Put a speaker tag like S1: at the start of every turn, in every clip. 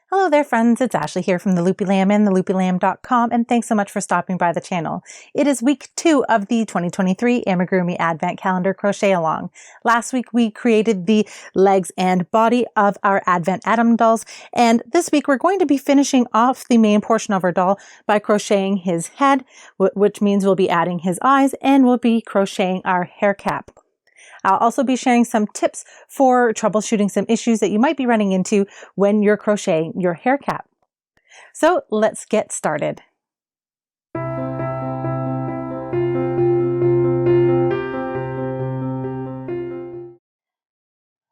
S1: Hello there friends, it's Ashley here from the Loopy Lamb and theloopylamb.com, and thanks so much for stopping by the channel. It is week 2 of the 2023 Amigurumi Advent Calendar Crochet Along. Last week we created the legs and body of our Advent Adam dolls, and this week we're going to be finishing off the main portion of our doll by crocheting his head, which means we'll be adding his eyes, and we'll be crocheting our hair cap. I'll also be sharing some tips for troubleshooting some issues that you might be running into when you're crocheting your hair cap. So let's get started.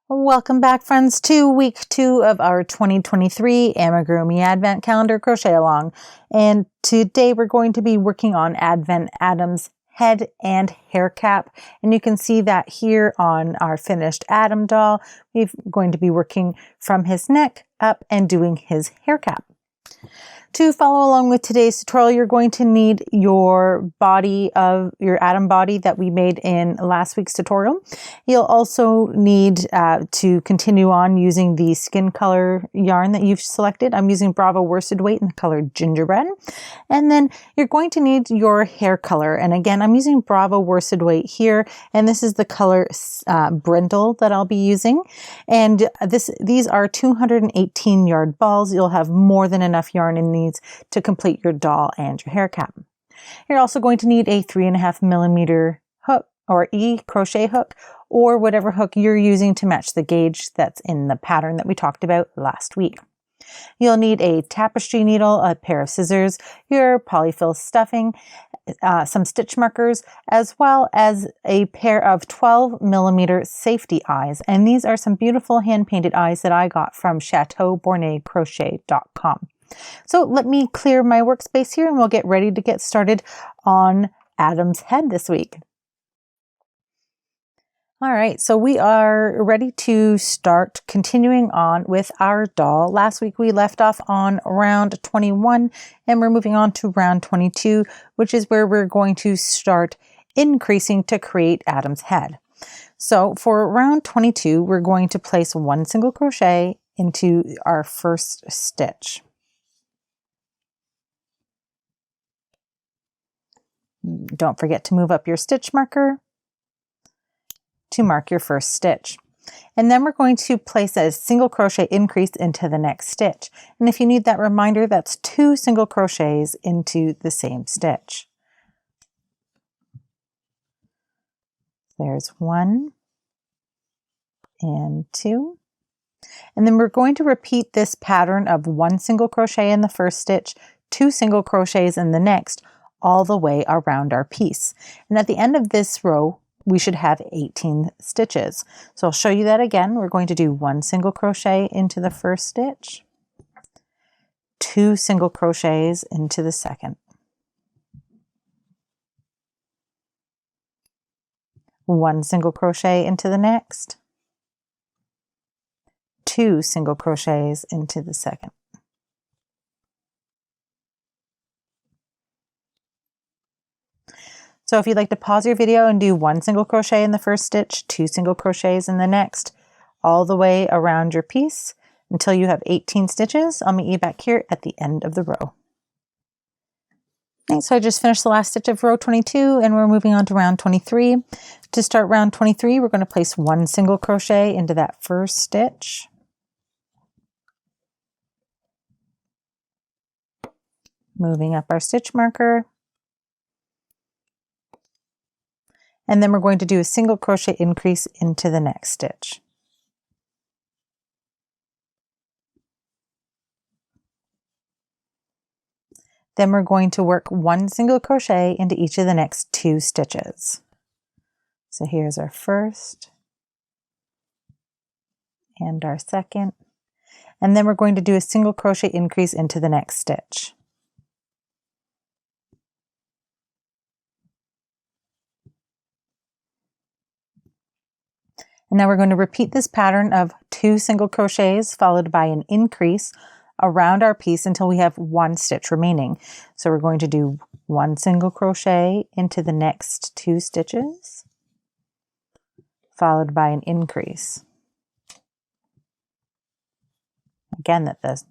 S1: Welcome back friends to week 2 of our 2023 Amigurumi Advent Calendar Crochet Along. And today we're going to be working on Advent Adam's head and hair cap, and you can see that here on our finished Adam doll. We're going to be working from his neck up and doing his hair cap. To follow along with today's tutorial, you're going to need your body of your Adam body that we made in last week's tutorial. You'll also need to continue on using the skin color yarn that you've selected. I'm using Bravo worsted weight in the color Gingerbread. And then you're going to need your hair color. And again, I'm using Bravo worsted weight here, and this is the color Brindle that I'll be using. And these are 218 yard balls. You'll have more than enough yarn in these to complete your doll and your hair cap. You're also going to need a 3.5mm hook or crochet hook, or whatever hook you're using to match the gauge that's in the pattern that we talked about last week. You'll need a tapestry needle, a pair of scissors, your polyfill stuffing, some stitch markers, as well as a pair of 12mm safety eyes. And these are some beautiful hand-painted eyes that I got from chateaubornecrochet.com. So let me clear my workspace here and we'll get ready to get started on Adam's head this week. All right, so we are ready to start continuing on with our doll. Last week we left off on round 21 and we're moving on to round 22, which is where we're going to start increasing to create Adam's head. So for round 22, we're going to place 1 single crochet into our first stitch. Don't forget to move up your stitch marker to mark your first stitch. And then we're going to place a single crochet increase into the next stitch. And if you need that reminder, that's 2 single crochets into the same stitch. There's 1 and 2. And then we're going to repeat this pattern of 1 single crochet in the first stitch, 2 single crochets in the next, all the way around our piece. And at the end of this row, we should have 18 stitches. So I'll show you that again. We're going to do 1 single crochet into the first stitch, 2 single crochets into the second, 1 single crochet into the next, 2 single crochets into the second, so if you'd like to pause your video and do 1 single crochet in the first stitch, 2 single crochets in the next, all the way around your piece until you have 18 stitches, I'll meet you back here at the end of the row. Okay, so I just finished the last stitch of row 22 and we're moving on to round 23. To start round 23, we're going to place 1 single crochet into that first stitch. Moving up our stitch marker. And then we're going to do a single crochet increase into the next stitch. Then we're going to work 1 single crochet into each of the next 2 stitches. So here's our first and our second. And then we're going to do a single crochet increase into the next stitch. And now we're going to repeat this pattern of 2 single crochets followed by an increase around our piece until we have 1 stitch remaining. So we're going to do 1 single crochet into the next 2 stitches, followed by an increase. Again, that the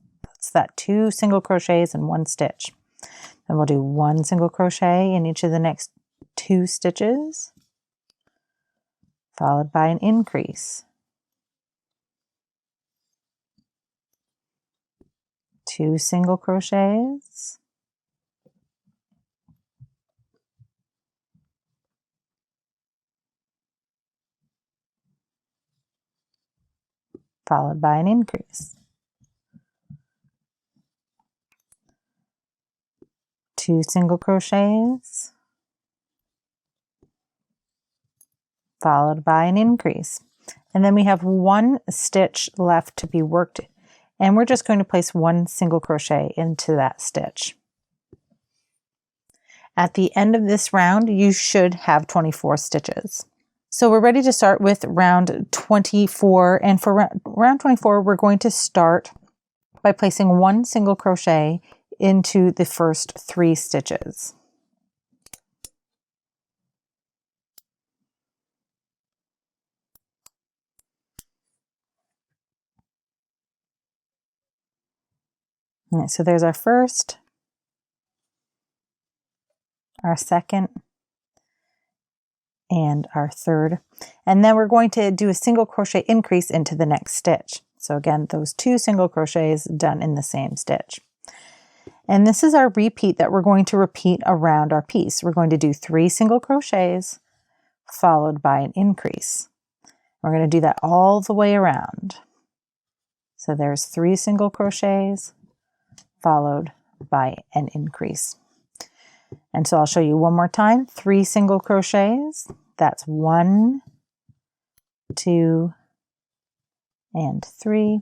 S1: It's that 2 single crochets and 1 stitch. Then we'll do 1 single crochet in each of the next 2 stitches, followed by an increase. 2 single crochets, followed by an increase. 2 single crochets, followed by an increase. And then we have 1 stitch left to be worked, and we're just going to place 1 single crochet into that stitch. At the end of this round, you should have 24 stitches. So we're ready to start with round 24, and for round 24, we're going to start by placing 1 single crochet into the first 3 stitches. All right, so there's our first, our second, and our third. And then we're going to do a single crochet increase into the next stitch. So again, those 2 single crochets done in the same stitch. And this is our repeat that we're going to repeat around our piece. We're going to do 3 single crochets followed by an increase. We're going to do that all the way around. So there's 3 single crochets followed by an increase. And so I'll show you one more time. 3 single crochets. That's 1, 2, and 3,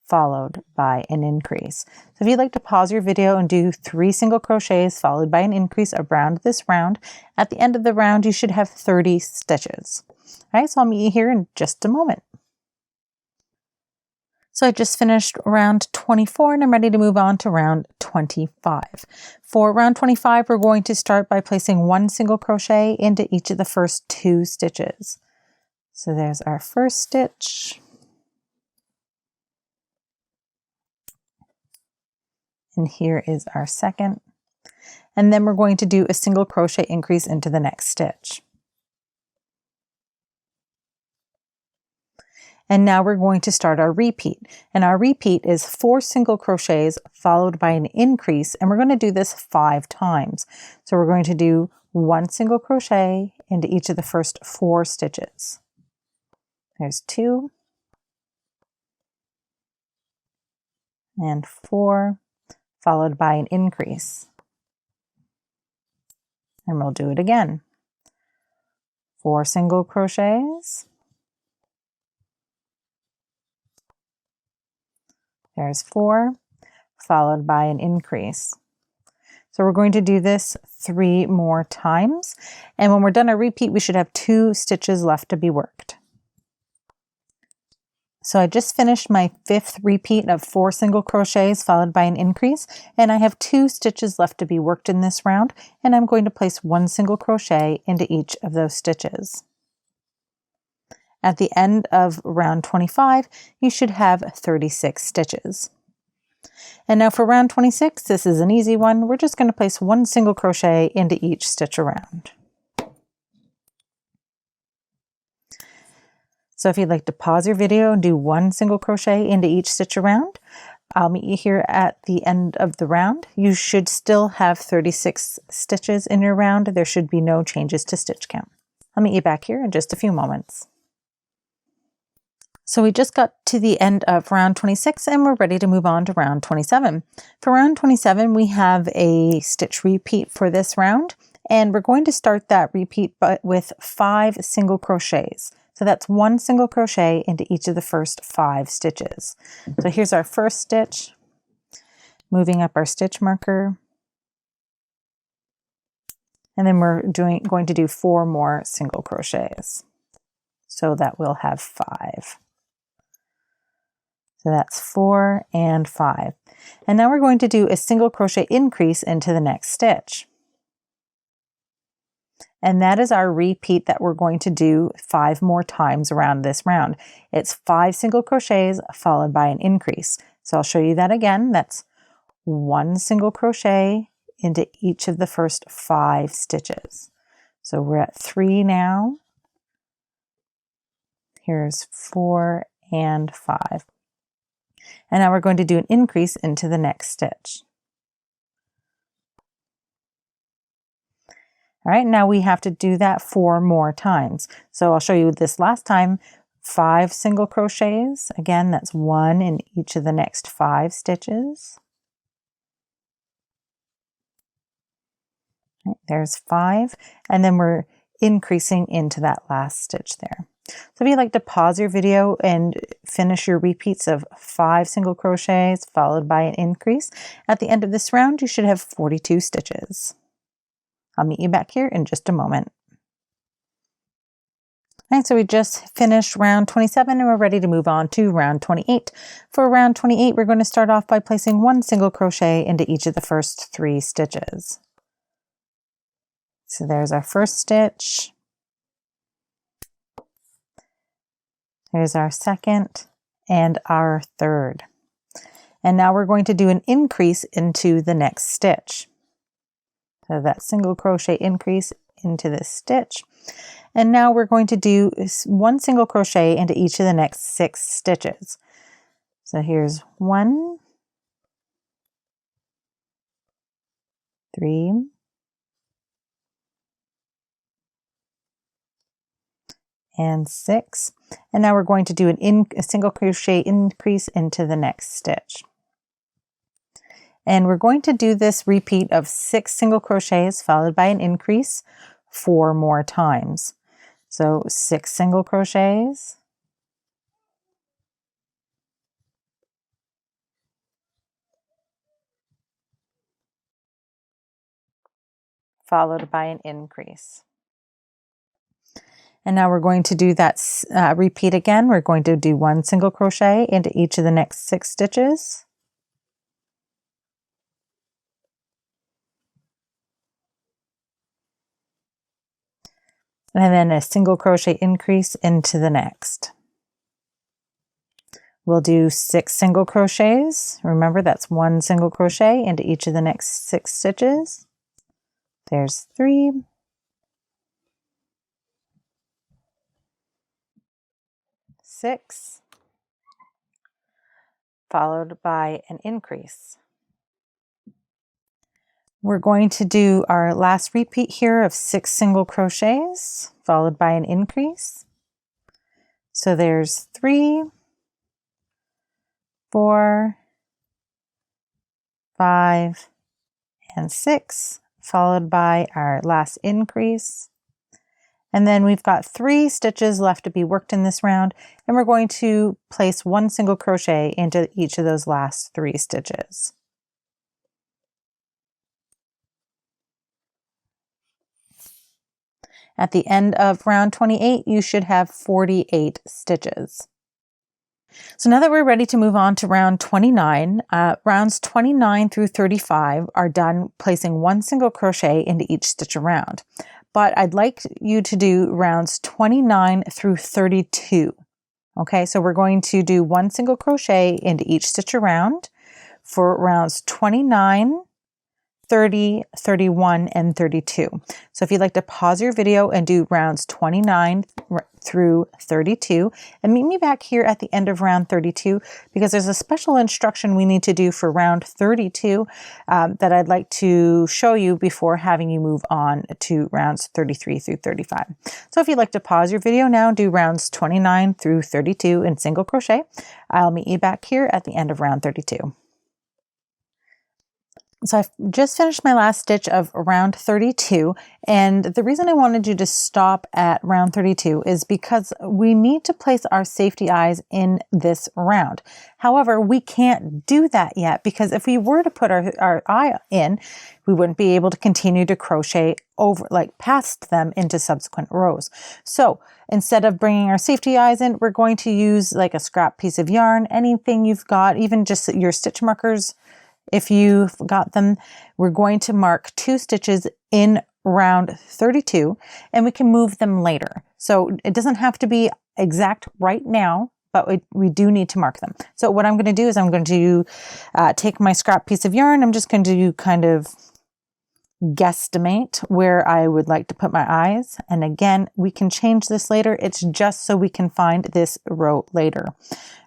S1: followed by an increase. So if you'd like to pause your video and do 3 single crochets followed by an increase around this round, at the end of the round you should have 30 stitches. All right, so I'll meet you here in just a moment. So I just finished round 24 and I'm ready to move on to round 25. For round 25, we're going to start by placing 1 single crochet into each of the first 2 stitches. So there's our first stitch. And here is our second. And then we're going to do a single crochet increase into the next stitch. And now we're going to start our repeat. And our repeat is 4 single crochets followed by an increase. And we're going to do this 5 times. So we're going to do 1 single crochet into each of the first 4 stitches. There's 2 and 4, followed by an increase. And we'll do it again. 4 single crochets. There's 4, followed by an increase. So we're going to do this 3 more times. And when we're done our repeat, we should have 2 stitches left to be worked. So I just finished my 5th repeat of 4 single crochets followed by an increase, and I have 2 stitches left to be worked in this round, and I'm going to place 1 single crochet into each of those stitches. At the end of round 25, you should have 36 stitches. And now for round 26, this is an easy one. We're just going to place 1 single crochet into each stitch around. So if you'd like to pause your video and do 1 single crochet into each stitch around, I'll meet you here at the end of the round. You should still have 36 stitches in your round. There should be no changes to stitch count. I'll meet you back here in just a few moments. So we just got to the end of round 26 and we're ready to move on to round 27. For round 27, we have a stitch repeat for this round, and we're going to start that repeat but with 5 single crochets. So that's 1 single crochet into each of the first 5 stitches. So here's our first stitch, moving up our stitch marker, and then we're going to do 4 more single crochets. So that we'll have 5. So that's 4 and 5. And now we're going to do a single crochet increase into the next stitch. And that is our repeat that we're going to do 5 more times around this round. It's 5 single crochets followed by an increase. So I'll show you that again. That's 1 single crochet into each of the first 5 stitches. So we're at 3 now. Here's 4 and 5. And now we're going to do an increase into the next stitch. All right, now we have to do that 4 more times. So I'll show you this last time. 5 single crochets. Again, that's 1 in each of the next 5 stitches. Right, there's 5, and then we're increasing into that last stitch there. So if you'd like to pause your video and finish your repeats of 5 single crochets followed by an increase, at the end of this round you should have 42 stitches. I'll meet you back here in just a moment. All right, so we just finished round 27 and we're ready to move on to round 28. For round 28, we're going to start off by placing 1 single crochet into each of the first 3 stitches. So there's our first stitch. There's our second and our third. And now we're going to do an increase into the next stitch. So that single crochet increase into this stitch. And now we're going to do 1 single crochet into each of the next 6 stitches. So here's 1, 3, 6. And now we're going to do a single crochet increase into the next stitch. And we're going to do this repeat of 6 single crochets followed by an increase 4 more times. So 6 single crochets, followed by an increase. And now we're going to do that repeat again. We're going to do 1 single crochet into each of the next 6 stitches. And then a single crochet increase into the next. We'll do 6 single crochets. Remember, that's 1 single crochet into each of the next 6 stitches. There's 3. 6, followed by an increase. We're going to do our last repeat here of 6 single crochets, followed by an increase. So there's 3, 4, 5, and 6, followed by our last increase. And then we've got 3 stitches left to be worked in this round, and we're going to place 1 single crochet into each of those last 3 stitches. At the end of round 28, you should have 48 stitches. So now that we're ready to move on to round 29, rounds 29 through 35 are done placing 1 single crochet into each stitch around. But I'd like you to do rounds 29 through 32. Okay, so we're going to do 1 single crochet into each stitch around for rounds 29, 30, 31, and 32. So if you'd like to pause your video and do rounds 29 through 32, and meet me back here at the end of round 32, because there's a special instruction we need to do for round 32 that I'd like to show you before having you move on to rounds 33 through 35. So if you'd like to pause your video now, do rounds 29 through 32 in single crochet. I'll meet you back here at the end of round 32. So I've just finished my last stitch of round 32, and the reason I wanted you to stop at round 32 is because we need to place our safety eyes in this round. However, we can't do that yet, because if we were to put our eye in, we wouldn't be able to continue to crochet over, like past them into subsequent rows. So instead of bringing our safety eyes in, we're going to use like a scrap piece of yarn, anything you've got, even just your stitch markers. If you've got them, we're going to mark 2 stitches in round 32, and we can move them later. So it doesn't have to be exact right now, but we do need to mark them. So what I'm going to do is I'm going to take my scrap piece of yarn. I'm just going to kind of guesstimate where I would like to put my eyes. And again, we can change this later. It's just so we can find this row later,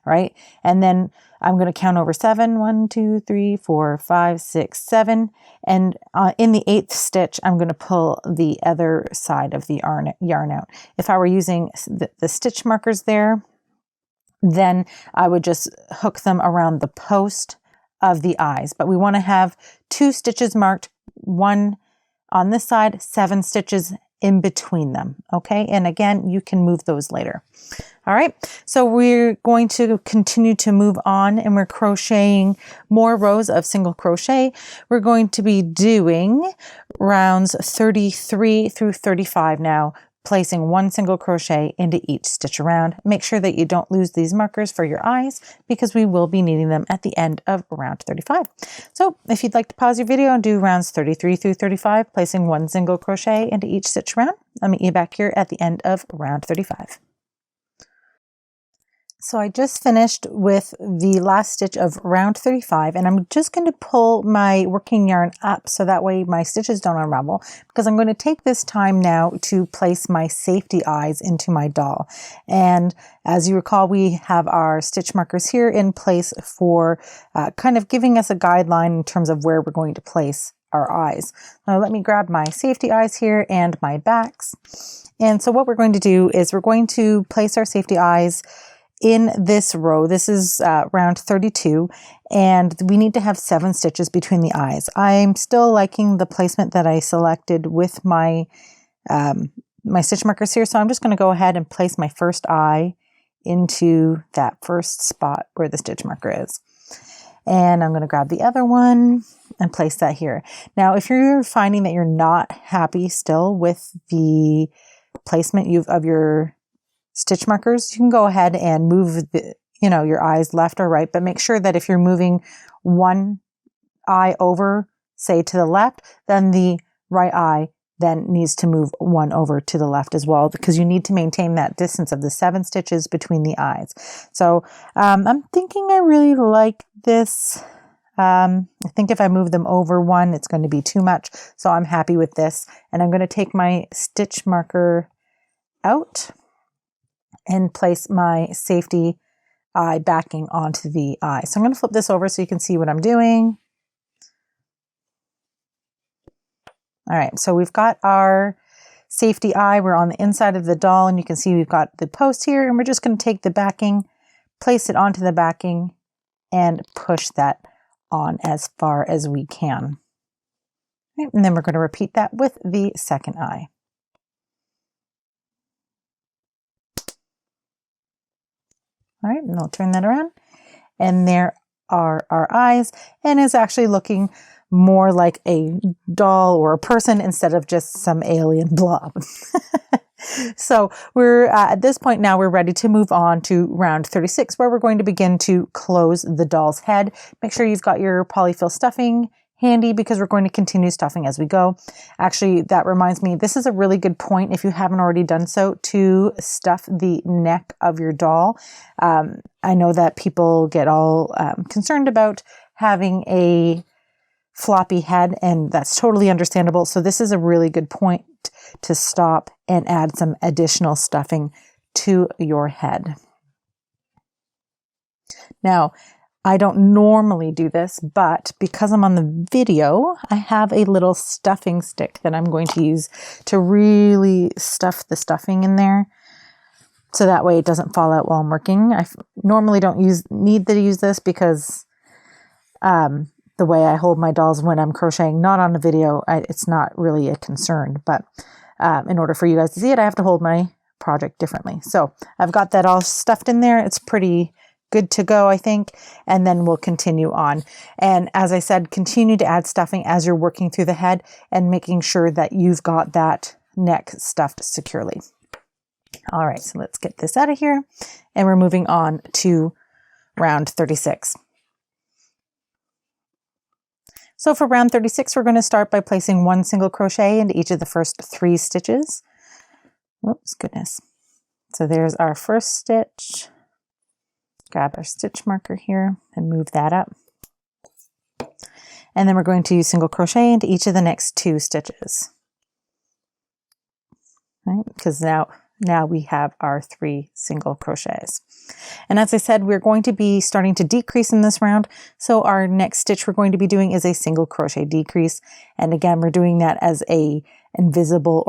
S1: right? And then I'm going to count over 7. 1, 2, 3, 4, 5, 6, 7. And in the 8th stitch, I'm going to pull the other side of the yarn out. If I were using the stitch markers there, then I would just hook them around the post of the eyes. But we want to have 2 stitches marked, 1 on this side, 7 stitches in between them. Okay. And again, you can move those later. All right. So we're going to continue to move on, and we're crocheting more rows of single crochet. We're going to be doing rounds 33 through 35 now, placing 1 single crochet into each stitch around. Make sure that you don't lose these markers for your eyes, because we will be needing them at the end of round 35. So if you'd like to pause your video and do rounds 33 through 35, placing 1 single crochet into each stitch around, I'll meet you back here at the end of round 35. So I just finished with the last stitch of round 35, and I'm just going to pull my working yarn up so that way my stitches don't unravel, because I'm going to take this time now to place my safety eyes into my doll. And as you recall, we have our stitch markers here in place for kind of giving us a guideline in terms of where we're going to place our eyes. Now let me grab my safety eyes here and my backs. And so what we're going to do is we're going to place our safety eyes in this row. This is round 32, and we need to have 7 stitches between the eyes. I'm still liking the placement that I selected with my my stitch markers here, so I'm just going to go ahead and place my first eye into that first spot where the stitch marker is. And I'm going to grab the other one and place that here. Now, if you're finding that you're not happy still with the placement of your stitch markers, you can go ahead and move your eyes left or right, but make sure that if you're moving one eye over, say to the left, then the right eye then needs to move one over to the left as well, because you need to maintain that distance of the 7 stitches between the eyes. So I'm thinking I really like this. I think if I move them over one, it's going to be too much. So I'm happy with this. And I'm going to take my stitch marker out and place my safety eye backing onto the eye. So I'm going to flip this over so you can see what I'm doing. All right, so we've got our safety eye. We're on the inside of the doll, and you can see we've got the post here, and we're just going to take the backing, place it onto the backing, and push that on as far as we can. Right, and then we're going to repeat that with the second eye. All right, and I'll turn that around, and there are our eyes, and it's actually looking more like a doll or a person instead of just some alien blob. So we're at this point now, we're ready to move on to round 36, where we're going to begin to close the doll's head. Make sure you've got your polyfill stuffing handy, because we're going to continue stuffing as we go. Actually, that reminds me, this is a really good point, if you haven't already done so, to stuff the neck of your doll. I know that people get all concerned about having a floppy head, and that's totally understandable. So this is a really good point to stop and add some additional stuffing to your head. Now, I don't normally do this, but because I'm on the video, I have a little stuffing stick that I'm going to use to really stuff the stuffing in there, so that way it doesn't fall out while I'm working. I normally don't need to use this because the way I hold my dolls when I'm crocheting, not on the video, it's not really a concern. But in order for you guys to see it, I have to hold my project differently. So I've got that all stuffed in there. It's pretty good to go, I think. And then we'll continue on. And as I said, continue to add stuffing as you're working through the head and making sure that you've got that neck stuffed securely. All right, so let's get this out of here. And we're moving on to round 36. So for round 36, we're going to start by placing 1 single crochet into each of the first 3 stitches. Whoops, goodness. So there's our first stitch. Grab our stitch marker here and move that up. And then we're going to single crochet into each of the next 2 stitches. Right? Because now we have our 3 single crochets. And as I said, we're going to be starting to decrease in this round. So our next stitch we're going to be doing is a single crochet decrease. And again, we're doing that as an invisible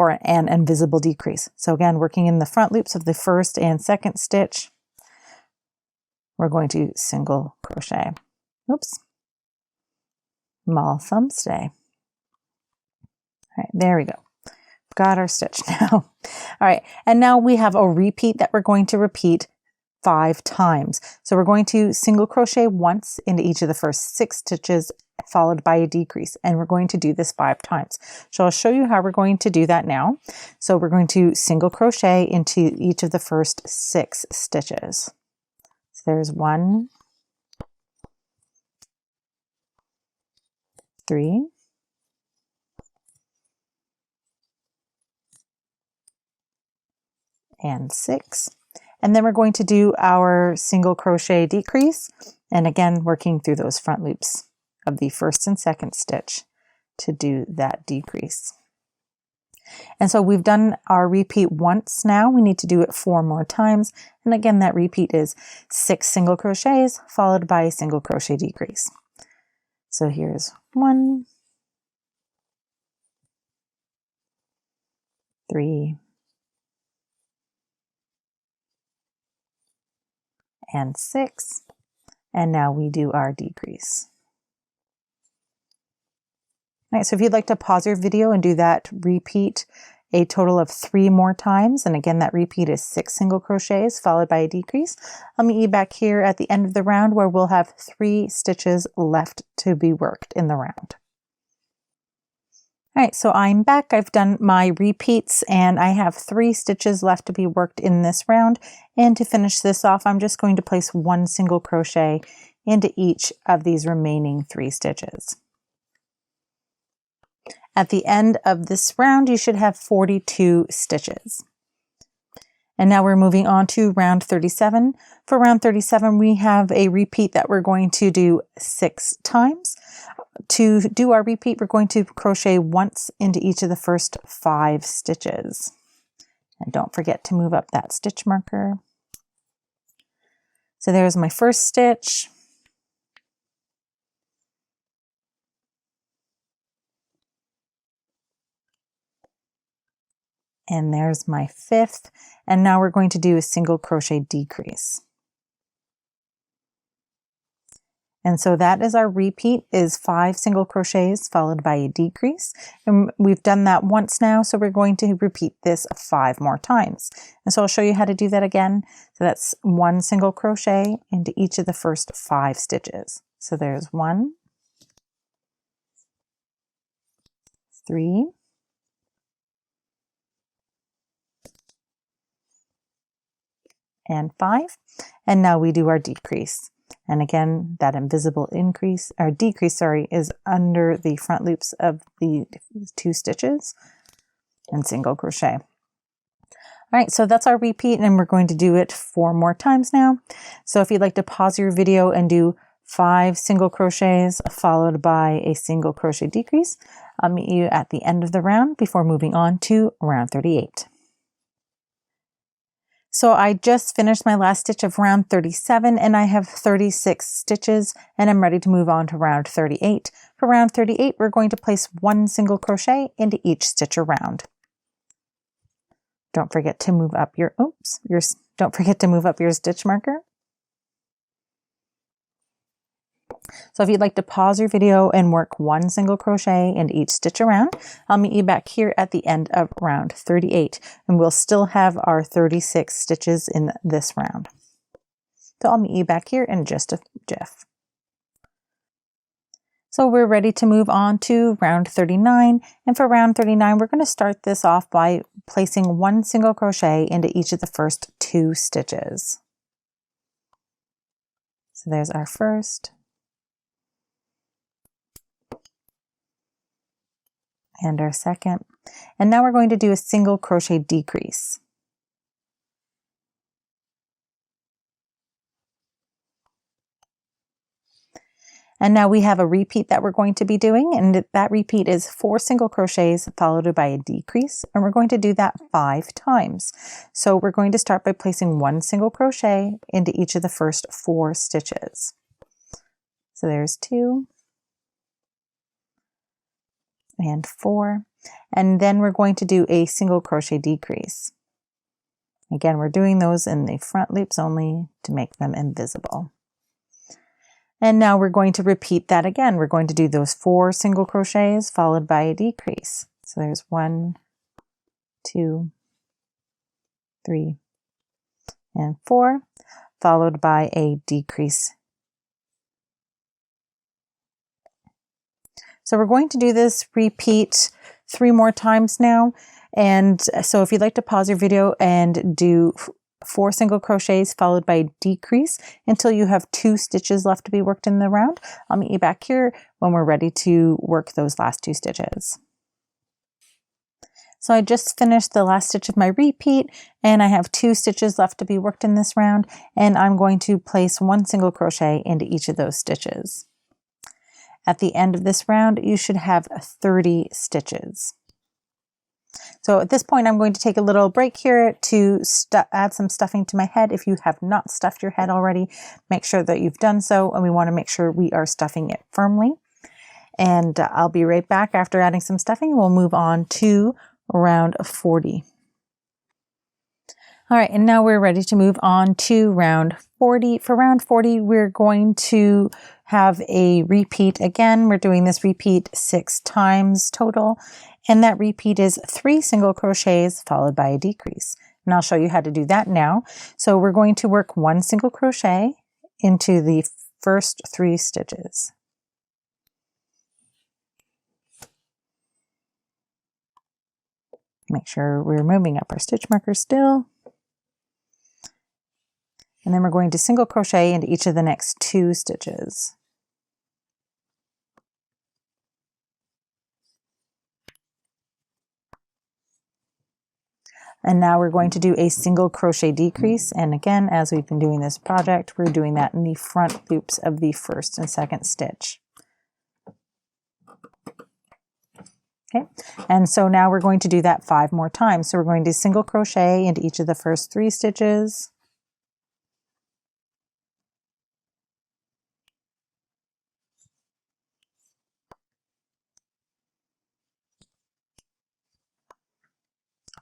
S1: decrease. So again, working in the front loops of the first and second stitch, we're going to single crochet. Oops. Small thumb stay. All right, there we go. Got our stitch now. All right, and now we have a repeat that we're going to repeat 5 times. So we're going to single crochet once into each of the first 6 stitches, followed by a decrease, and we're going to do this 5 times. So I'll show you how we're going to do that now. So we're going to single crochet into each of the first 6 stitches. So there's 1, 3, and 6. And then we're going to do our single crochet decrease, and again working through those front loops of the first and second stitch to do that decrease. And so we've done our repeat once now. We need to do it 4 more times, and again that repeat is 6 single crochets followed by a single crochet decrease. So here's 1, 3, and 6, and now we do our decrease. All right, so if you'd like to pause your video and do that repeat a total of 3 more times, and again that repeat is 6 single crochets followed by a decrease, I'll meet you back here at the end of the round where we'll have 3 stitches left to be worked in the round. All right, so I'm back. I've done my repeats and I have 3 stitches left to be worked in this round. And to finish this off, I'm just going to place 1 single crochet into each of these remaining 3 stitches. At the end of this round, you should have 42 stitches. And now we're moving on to round 37. For round 37, we have a repeat that we're going to do 6 times. To do our repeat, we're going to crochet once into each of the first 5 stitches. And don't forget to move up that stitch marker. So there's my first stitch. And there's my 5th. And now we're going to do a single crochet decrease. And so that is our repeat, is 5 single crochets followed by a decrease. And we've done that once now, so we're going to repeat this 5 more times. And so I'll show you how to do that again. So that's 1 single crochet into each of the first 5 stitches. So there's 1, 3, and 5. And now we do our decrease. And again, that invisible decrease, is under the front loops of the 2 stitches and single crochet. All right, so that's our repeat, and we're going to do it 4 more times now. So if you'd like to pause your video and do 5 single crochets followed by a single crochet decrease, I'll meet you at the end of the round before moving on to round 38. So I just finished my last stitch of round 37 and I have 36 stitches and I'm ready to move on to round 38. For round 38, we're going to place 1 single crochet into each stitch around. Don't forget to move up your stitch marker. So if you'd like to pause your video and work 1 single crochet into each stitch around, I'll meet you back here at the end of round 38, and we'll still have our 36 stitches in this round. So I'll meet you back here in just a jiff. So we're ready to move on to round 39, and for round 39, we're going to start this off by placing 1 single crochet into each of the first 2 stitches. So there's our first, and our second, and now we're going to do a single crochet decrease. And now we have a repeat that we're going to be doing, and that repeat is 4 single crochets followed by a decrease, and we're going to do that 5 times. So we're going to start by placing 1 single crochet into each of the first 4 stitches. So there's 2 and 4, and then we're going to do a single crochet decrease. Again, we're doing those in the front loops only to make them invisible. And now we're going to repeat that again. We're going to do those 4 single crochets followed by a decrease. So there's 1, 2, 3, and 4, followed by a decrease. So we're going to do this repeat 3 more times now. And so if you'd like to pause your video and do 4 single crochets followed by a decrease until you have 2 stitches left to be worked in the round, I'll meet you back here when we're ready to work those last 2 stitches. So I just finished the last stitch of my repeat, and I have 2 stitches left to be worked in this round, and I'm going to place 1 single crochet into each of those stitches. At the end of this round, you should have 30 stitches. So at this point, I'm going to take a little break here to add some stuffing to my head. If you have not stuffed your head already, make sure that you've done so, and we want to make sure we are stuffing it firmly. And I'll be right back after adding some stuffing. We'll move on to round 40. All right, and now we're ready to move on to round 40. For round 40, we're going to have a repeat again. We're doing this repeat 6 times total, and that repeat is 3 single crochets followed by a decrease. And I'll show you how to do that now. So we're going to work 1 single crochet into the first 3 stitches. Make sure we're moving up our stitch marker still. And then we're going to single crochet into each of the next 2 stitches. And now we're going to do a single crochet decrease. And again, as we've been doing this project, we're doing that in the front loops of the first and second stitch. Okay, and so now we're going to do that 5 more times. So we're going to single crochet into each of the first 3 stitches.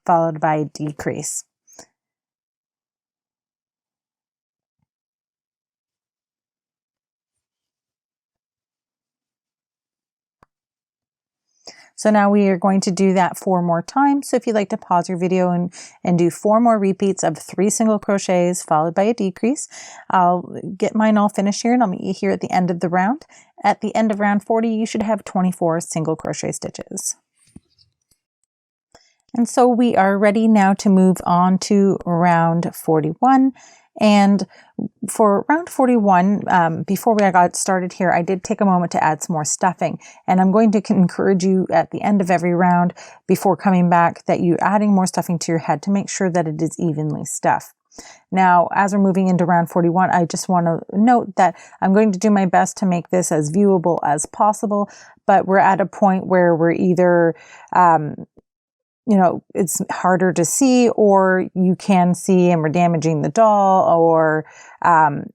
S1: Followed by a decrease. So now we are going to do that 4 more times. So if you'd like to pause your video and do 4 more repeats of 3 single crochets followed by a decrease, I'll get mine all finished here and I'll meet you here at the end of the round. At the end of round 40, you should have 24 single crochet stitches. And so we are ready now to move on to round 41. And for round 41, before we got started here, I did take a moment to add some more stuffing. And I'm going to encourage you at the end of every round before coming back that you're adding more stuffing to your head to make sure that it is evenly stuffed. Now, as we're moving into round 41, I just want to note that I'm going to do my best to make this as viewable as possible, but we're at a point where we're either it's harder to see, or you can see and we're damaging the doll, or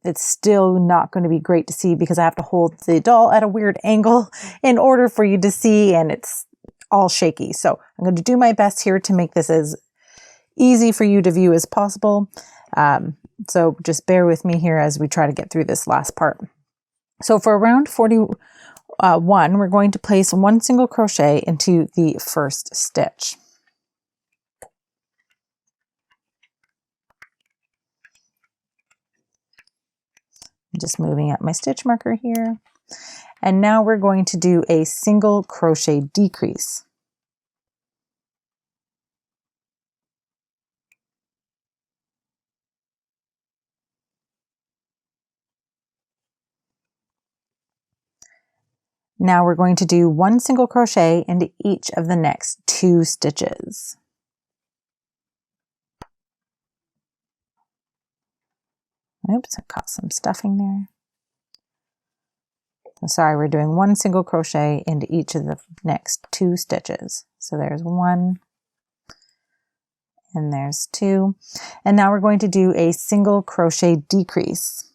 S1: it's still not going to be great to see because I have to hold the doll at a weird angle in order for you to see, and it's all shaky. So I'm going to do my best here to make this as easy for you to view as possible. So just bear with me here as we try to get through this last part. So for round 41, we're going to place 1 single crochet into the first stitch. Just moving up my stitch marker here. And now we're going to do a single crochet decrease. Now we're going to do 1 single crochet into each of the next 2 stitches. Oops, I caught some stuffing there. Sorry, we're doing 1 single crochet into each of the next 2 stitches. So there's 1 and there's 2. And now we're going to do a single crochet decrease.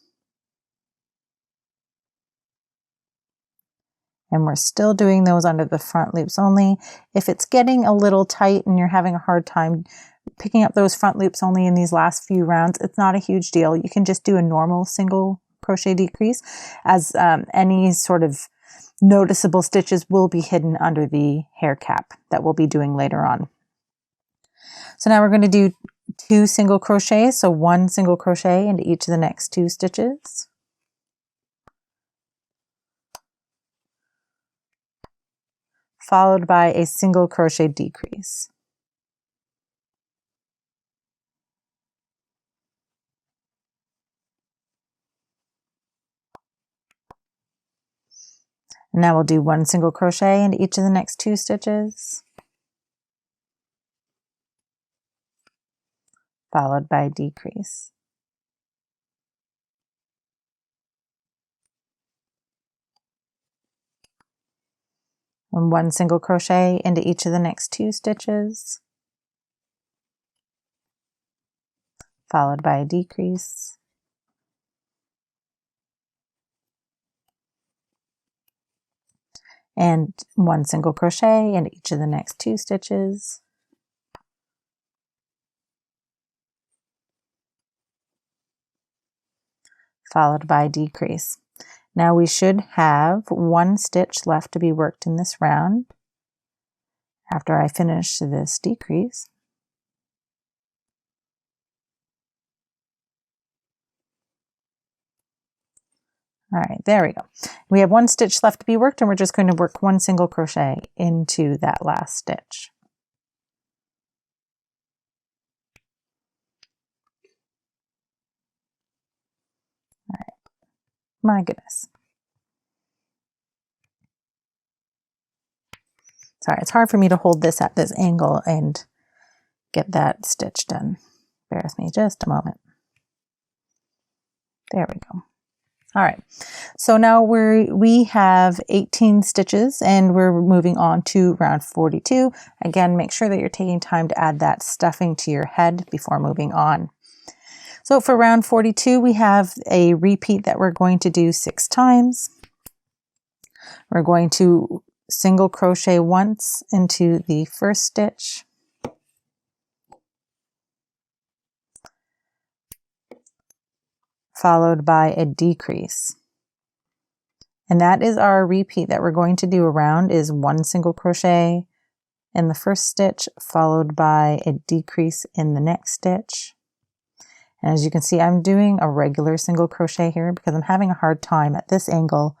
S1: And we're still doing those under the front loops only. If it's getting a little tight and you're having a hard time picking up those front loops only in these last few rounds, it's not a huge deal. You can just do a normal single crochet decrease, as any sort of noticeable stitches will be hidden under the hair cap that we'll be doing later on. So now we're going to do 2 single crochets, so 1 single crochet into each of the next 2 stitches. Followed by a single crochet decrease. And now we'll do 1 single crochet into each of the next 2 stitches, followed by a decrease. And 1 single crochet into each of the next 2 stitches, followed by a decrease. And 1 single crochet into each of the next 2 stitches, followed by a decrease. Now we should have 1 stitch left to be worked in this round after I finish this decrease. All right, there we go. We have 1 stitch left to be worked, and we're just going to work 1 single crochet into that last stitch. All right, my goodness. Sorry, it's hard for me to hold this at this angle and get that stitch done. Bear with me just a moment. There we go. All right, so now we have 18 stitches and we're moving on to round 42. Again, make sure that you're taking time to add that stuffing to your head before moving on. So for round 42, we have a repeat that we're going to do 6 times. We're going to single crochet once into the first stitch, followed by a decrease. And that is our repeat that we're going to do around, is 1 single crochet in the first stitch, followed by a decrease in the next stitch. And as you can see, I'm doing a regular single crochet here because I'm having a hard time at this angle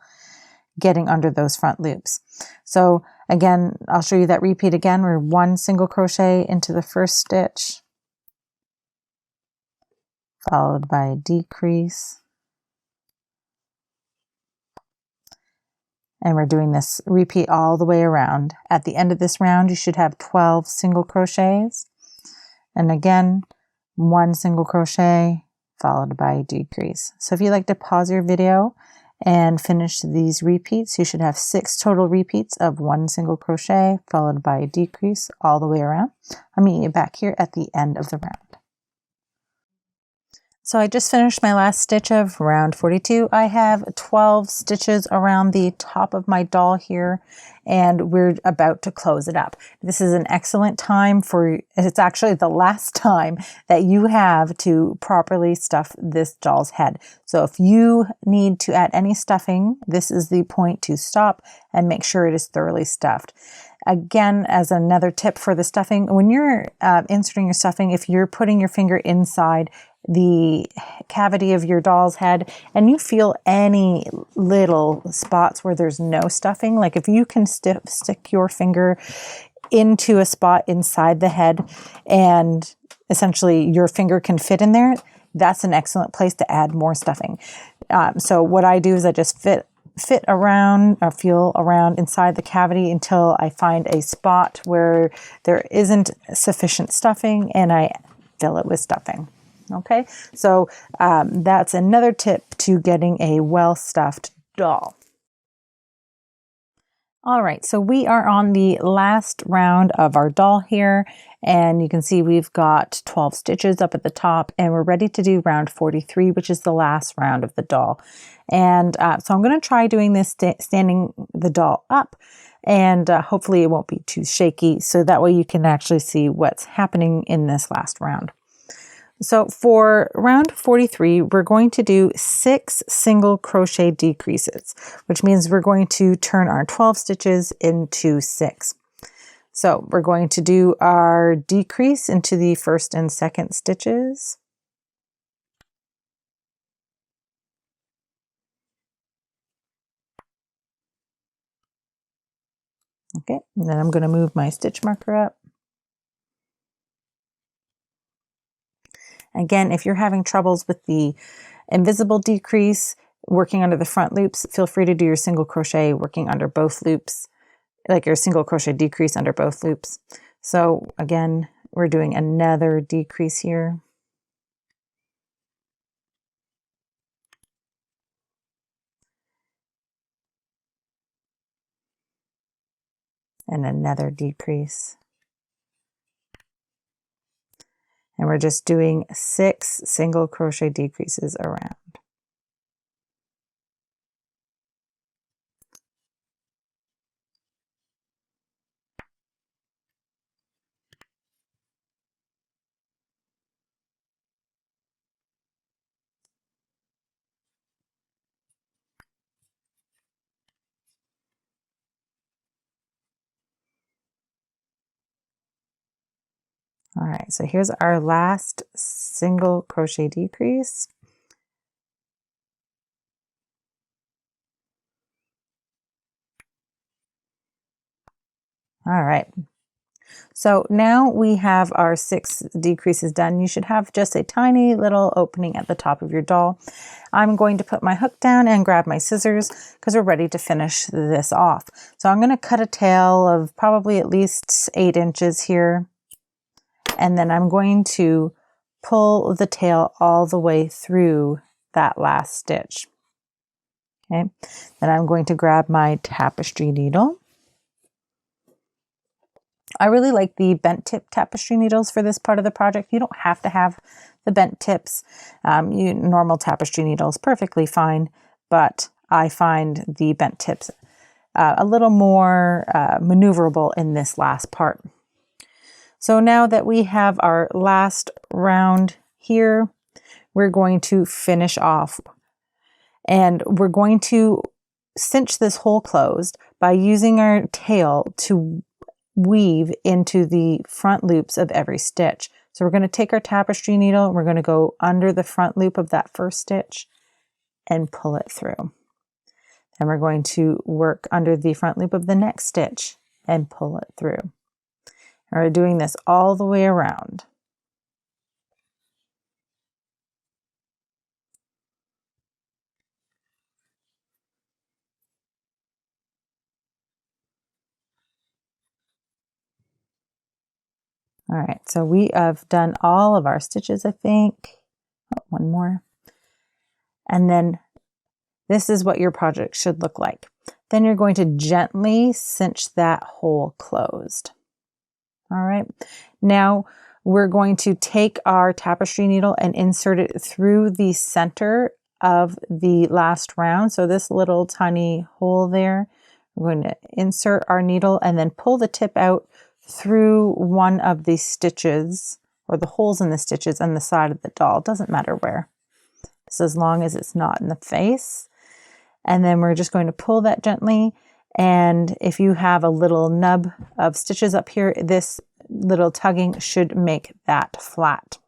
S1: getting under those front loops. So again, I'll show you that repeat again. We're 1 single crochet into the first stitch, followed by a decrease. And we're doing this repeat all the way around. At the end of this round, you should have 12 single crochets. And again, 1 single crochet followed by a decrease. So if you'd like to pause your video and finish these repeats, you should have 6 total repeats of 1 single crochet followed by a decrease all the way around. I'll meet you back here at the end of the round. So I just finished my last stitch of round 42. I have 12 stitches around the top of my doll here, and we're about to close it up. This is an excellent time it's actually the last time that you have to properly stuff this doll's head. So if you need to add any stuffing, this is the point to stop and make sure it is thoroughly stuffed. Again, as another tip for the stuffing, when you're inserting your stuffing, if you're putting your finger inside the cavity of your doll's head and you feel any little spots where there's no stuffing, like if you can stick your finger into a spot inside the head and essentially your finger can fit in there, that's an excellent place to add more stuffing. So what I do is I just fit around or feel around inside the cavity until I find a spot where there isn't sufficient stuffing and I fill it with stuffing. Okay, so that's another tip to getting a well-stuffed doll. All right, so we are on the last round of our doll here, and you can see we've got 12 stitches up at the top, and we're ready to do round 43, which is the last round of the doll. And so I'm going to try doing this standing the doll up, and hopefully it won't be too shaky, so that way you can actually see what's happening in this last round. So for round 43, we're going to do 6 single crochet decreases, which means we're going to turn our 12 stitches into 6. So we're going to do our decrease into the first and second stitches. Okay, and then I'm going to move my stitch marker up. Again, if you're having troubles with the invisible decrease, working under the front loops, feel free to do your single crochet working under both loops, like your single crochet decrease under both loops. So again, we're doing another decrease here. And another decrease. And we're just doing 6 single crochet decreases around. All right, so here's our last single crochet decrease. All right, so now we have our 6 decreases done. You should have just a tiny little opening at the top of your doll. I'm going to put my hook down and grab my scissors because we're ready to finish this off. So I'm going to cut a tail of probably at least 8 inches here. And then I'm going to pull the tail all the way through that last stitch. Okay, then I'm going to grab my tapestry needle. I really like the bent tip tapestry needles for this part of the project. You don't have to have the bent tips. Normal tapestry needles perfectly fine, but I find the bent tips a little more maneuverable in this last part. So now that we have our last round here, we're going to finish off. And we're going to cinch this hole closed by using our tail to weave into the front loops of every stitch. So we're going to take our tapestry needle, and we're going to go under the front loop of that first stitch and pull it through. Then we're going to work under the front loop of the next stitch and pull it through. We're doing this all the way around. All right, so we have done all of our stitches, I think. Oh, one more. And then this is what your project should look like. Then you're going to gently cinch that hole closed. All right, now we're going to take our tapestry needle and insert it through the center of the last round. So this little tiny hole there, we're going to insert our needle and then pull the tip out through one of the stitches, or the holes in the stitches on the side of the doll. It doesn't matter where, just as long as it's not in the face. And then we're just going to pull that gently. And if you have a little nub of stitches up here, this little tugging should make that flat.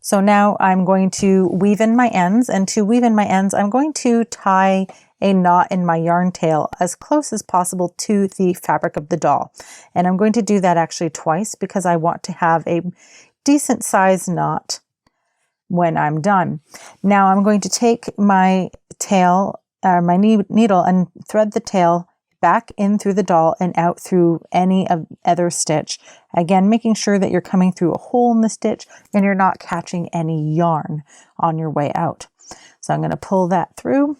S1: So now I'm going to weave in my ends, and to weave in my ends, I'm going to tie a knot in my yarn tail as close as possible to the fabric of the doll. And I'm going to do that actually twice because I want to have a decent sized knot when I'm done. Now I'm going to take my tail, my needle, and thread the tail back in through the doll and out through any other stitch. Again, making sure that you're coming through a hole in the stitch and you're not catching any yarn on your way out. So I'm going to pull that through,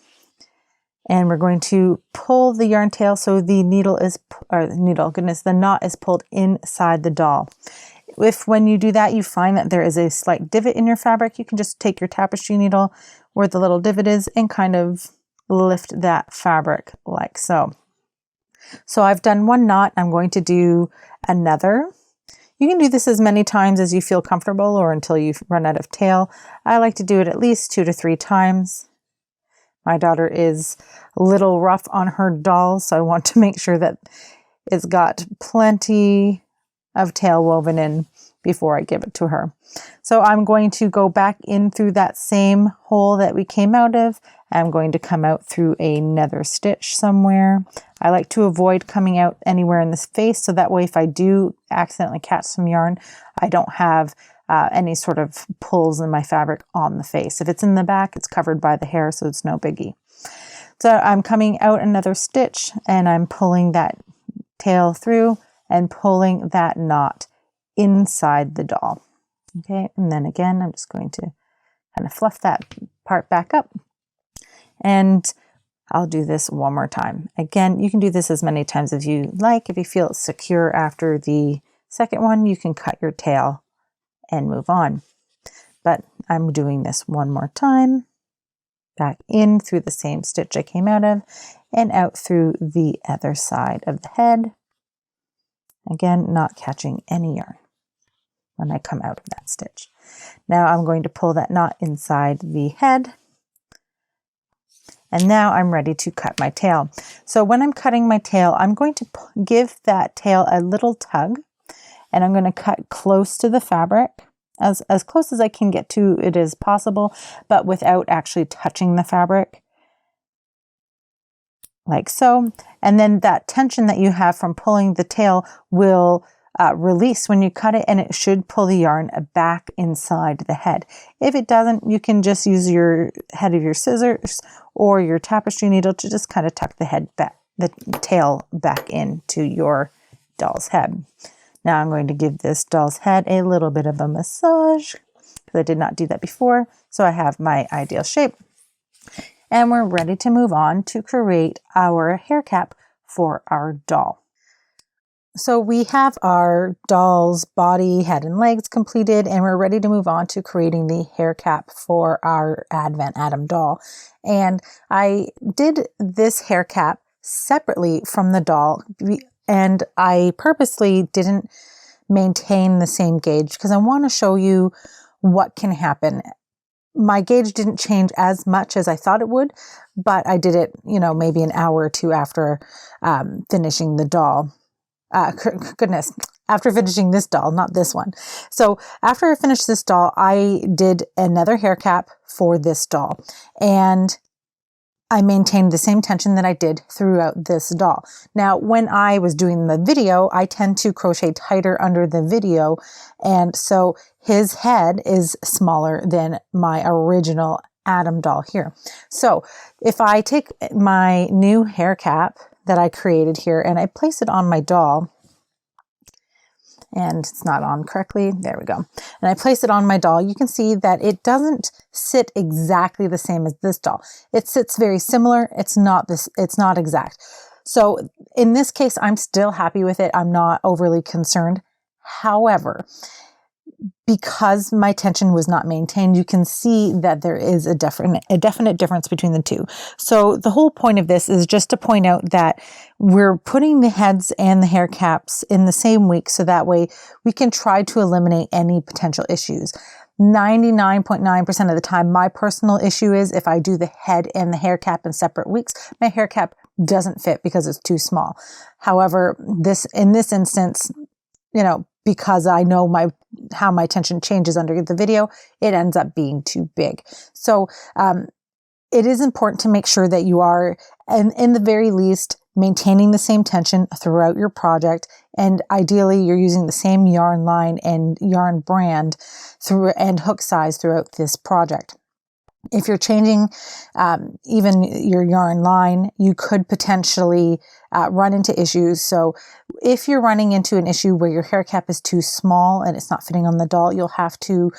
S1: And we're going to pull the yarn tail so the the knot is pulled inside the doll. If when you do that, you find that there is a slight divot in your fabric, you can just take your tapestry needle where the little divot is and kind of lift that fabric like so. So I've done one knot. I'm going to do another. You can do this as many times as you feel comfortable or until you run out of tail. I like to do it at least 2 to 3 times. My daughter is a little rough on her doll, so I want to make sure that it's got plenty of tail woven in before I give it to her. So I'm going to go back in through that same hole that we came out of. I'm going to come out through another stitch somewhere. I like to avoid coming out anywhere in this face, so that way if I do accidentally catch some yarn, I don't have any sort of pulls in my fabric on the face. If it's in the back, it's covered by the hair, so it's no biggie. So I'm coming out another stitch and I'm pulling that tail through and pulling that knot inside the doll. Okay, and then again, I'm just going to kind of fluff that part back up. And I'll do this one more time. Again, you can do this as many times as you like. If you feel secure after the second one, you can cut your tail and move on. But I'm doing this one more time. Back in through the same stitch I came out of and out through the other side of the head. Again, not catching any yarn when I come out of that stitch. Now I'm going to pull that knot inside the head. And now I'm ready to cut my tail. So when I'm cutting my tail, I'm going to give that tail a little tug, and I'm going to cut close to the fabric, as close as I can get to it as possible, but without actually touching the fabric, like so. And then that tension that you have from pulling the tail will release when you cut it, and it should pull the yarn back inside the head. If it doesn't, you can just use your head of your scissors or your tapestry needle to just kind of tuck the tail back into your doll's head. Now I'm going to give this doll's head a little bit of a massage because I did not do that before. So I have my ideal shape, and we're ready to move on to create our hair cap for our doll. So we have our doll's body, head, and legs completed, and we're ready to move on to creating the hair cap for our Advent Adam doll. And I did this hair cap separately from the doll, and I purposely didn't maintain the same gauge because I want to show you what can happen. My gauge didn't change as much as I thought it would, but I did it, maybe an hour or two after finishing the doll. After finishing this doll, not this one. So after I finished this doll, I did another hair cap for this doll, and I maintained the same tension that I did throughout this doll. Now, when I was doing the video, I tend to crochet tighter under the video, and so his head is smaller than my original Adam doll here. So if I take my new hair cap that I created here and I place it on my doll, and it's not on correctly, there we go, and I place it on my doll, you can see that it doesn't sit exactly the same as this doll. It sits very similar. It's not exact. So in this case, I'm still happy with it. I'm not overly concerned. However, because my tension was not maintained, you can see that there is a definite difference between the two. So the whole point of this is just to point out that we're putting the heads and the hair caps in the same week, so that way we can try to eliminate any potential issues. 99.9% of the time, my personal issue is if I do the head and the hair cap in separate weeks, my hair cap doesn't fit because it's too small. However, in this instance, because I know how my tension changes under the video, it ends up being too big. So it is important to make sure that you are, in the very least, maintaining the same tension throughout your project. And ideally, you're using the same yarn line and yarn brand and hook size throughout this project. If you're changing even your yarn line, you could potentially run into issues. So if you're running into an issue where your hair cap is too small and it's not fitting on the doll, you'll have to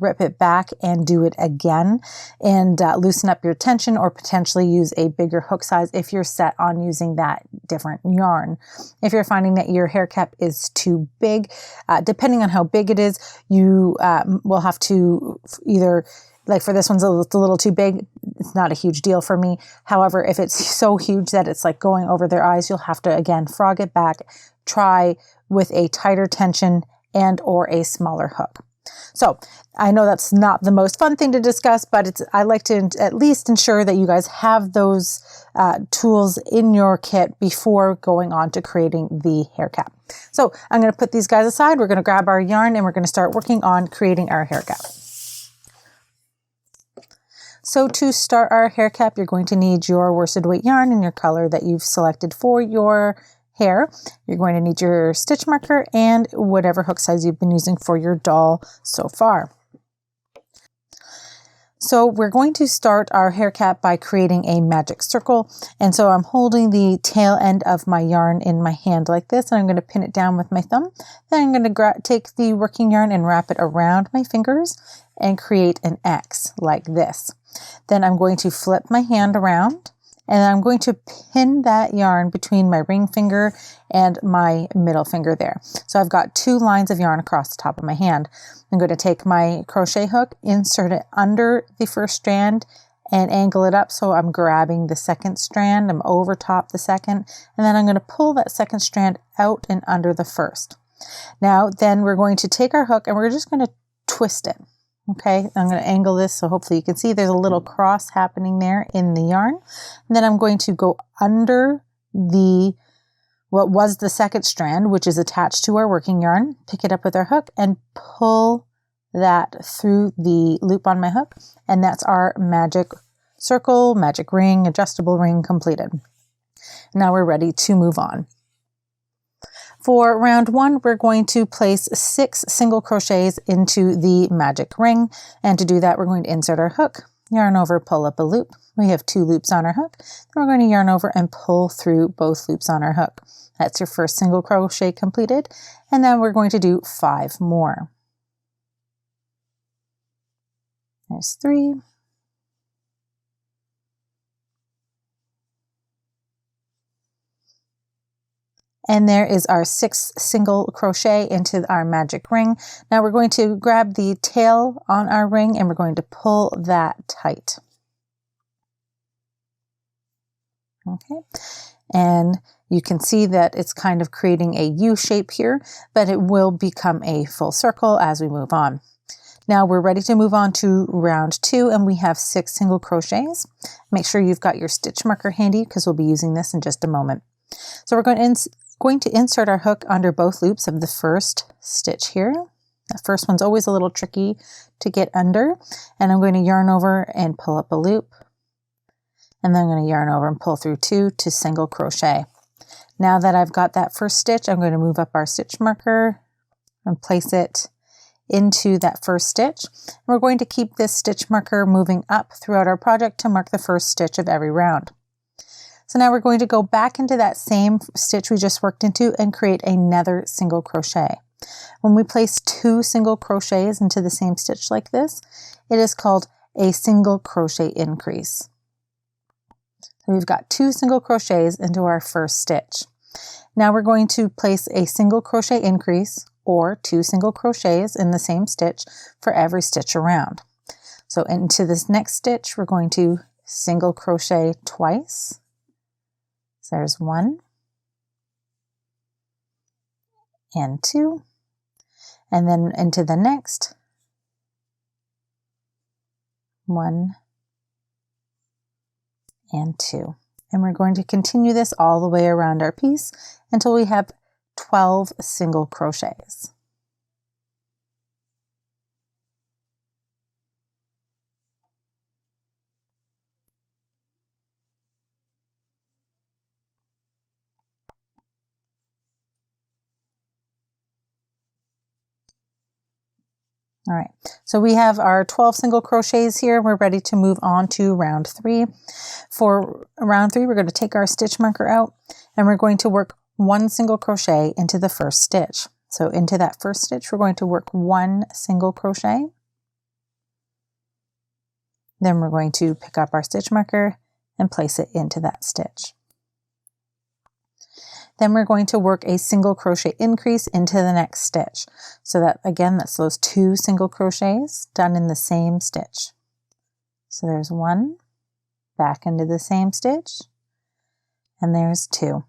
S1: rip it back and do it again and loosen up your tension, or potentially use a bigger hook size if you're set on using that different yarn. If you're finding that your hair cap is too big, depending on how big it is, you will have to either, like for this one's a little too big, it's not a huge deal for me. However, if it's so huge that it's like going over their eyes, you'll have to, again, frog it back, try with a tighter tension and or a smaller hook. So I know that's not the most fun thing to discuss, but I like to at least ensure that you guys have those tools in your kit before going on to creating the hair cap. So I'm going to put these guys aside. We're going to grab our yarn and we're going to start working on creating our hair cap. So to start our hair cap, you're going to need your worsted weight yarn in your color that you've selected for your hair. You're going to need your stitch marker and whatever hook size you've been using for your doll so far. So we're going to start our hair cap by creating a magic circle. And so I'm holding the tail end of my yarn in my hand like this, and I'm going to pin it down with my thumb. Then I'm going to take the working yarn and wrap it around my fingers and create an X like this. Then I'm going to flip my hand around and I'm going to pin that yarn between my ring finger and my middle finger there. So I've got 2 lines of yarn across the top of my hand. I'm going to take my crochet hook, insert it under the first strand and angle it up so I'm grabbing the second strand. I'm over top the second, and then I'm going to pull that second strand out and under the first. Now then we're going to take our hook and we're just going to twist it. Okay, I'm going to angle this so hopefully you can see there's a little cross happening there in the yarn. And then I'm going to go under what was the second strand, which is attached to our working yarn, pick it up with our hook and pull that through the loop on my hook. And that's our magic circle, magic ring, adjustable ring completed. Now we're ready to move on. For round 1, we're going to place 6 single crochets into the magic ring. And to do that, we're going to insert our hook, yarn over, pull up a loop. We have 2 loops on our hook. Then we're going to yarn over and pull through both loops on our hook. That's your first single crochet completed. And then we're going to do 5 more. There's 3. And there is our 6th single crochet into our magic ring. Now we're going to grab the tail on our ring and we're going to pull that tight. Okay, and you can see that it's kind of creating a U shape here, but it will become a full circle as we move on. Now we're ready to move on to round 2, and we have 6 single crochets. Make sure you've got your stitch marker handy because we'll be using this in just a moment. So we're going to insert our hook under both loops of the first stitch here. The first one's always a little tricky to get under, and I'm going to yarn over and pull up a loop. And then I'm going to yarn over and pull through 2 to single crochet. Now that I've got that first stitch, I'm going to move up our stitch marker and place it into that first stitch. We're going to keep this stitch marker moving up throughout our project to mark the first stitch of every round. So now we're going to go back into that same stitch we just worked into and create another single crochet. When we place 2 single crochets into the same stitch like this, it is called a single crochet increase. So we've got 2 single crochets into our first stitch. Now we're going to place a single crochet increase or 2 single crochets in the same stitch for every stitch around. So into this next stitch, we're going to single crochet twice. So there's 1 and 2, and then into the next 1 and 2. And we're going to continue this all the way around our piece until we have 12 single crochets. All right, so we have our 12 single crochets here. We're ready to move on to round 3. For round 3, we're going to take our stitch marker out and we're going to work 1 single crochet into the first stitch. So into that first stitch, we're going to work 1 single crochet. Then we're going to pick up our stitch marker and place it into that stitch. Then we're going to work a single crochet increase into the next stitch. So that, again, that's those 2 single crochets done in the same stitch. So there's 1, back into the same stitch, and there's 2.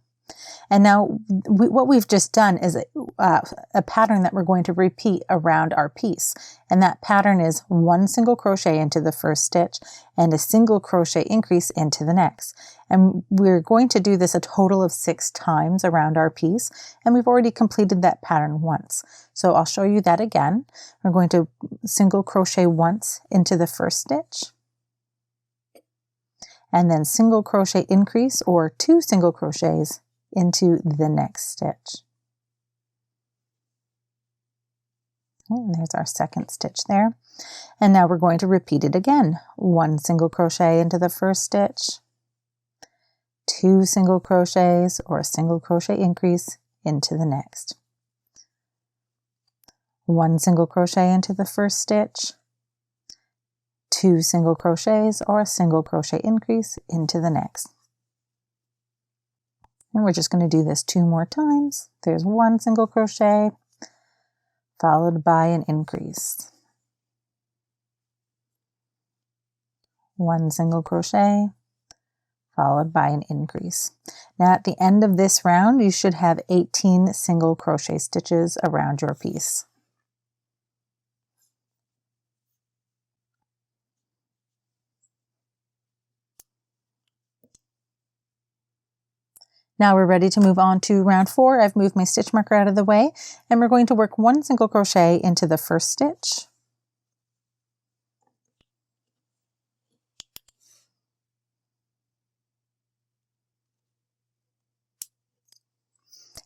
S1: And now what we've just done is a pattern that we're going to repeat around our piece. And that pattern is 1 single crochet into the first stitch and a single crochet increase into the next. And we're going to do this a total of 6 times around our piece. And we've already completed that pattern once. So I'll show you that again. We're going to single crochet once into the first stitch, and then single crochet increase or 2 single crochets into the next stitch. And there's our second stitch there. And now we're going to repeat it again. 1 single crochet into the first stitch, 2 single crochets or a single crochet increase into the next. 1 single crochet into the first stitch, 2 single crochets or a single crochet increase into the next. And we're just going to do this 2 more times. There's 1 single crochet followed by an increase. 1 single crochet followed by an increase. Now at the end of this round, you should have 18 single crochet stitches around your piece. Now we're ready to move on to round 4. I've moved my stitch marker out of the way, and we're going to work 1 single crochet into the first stitch,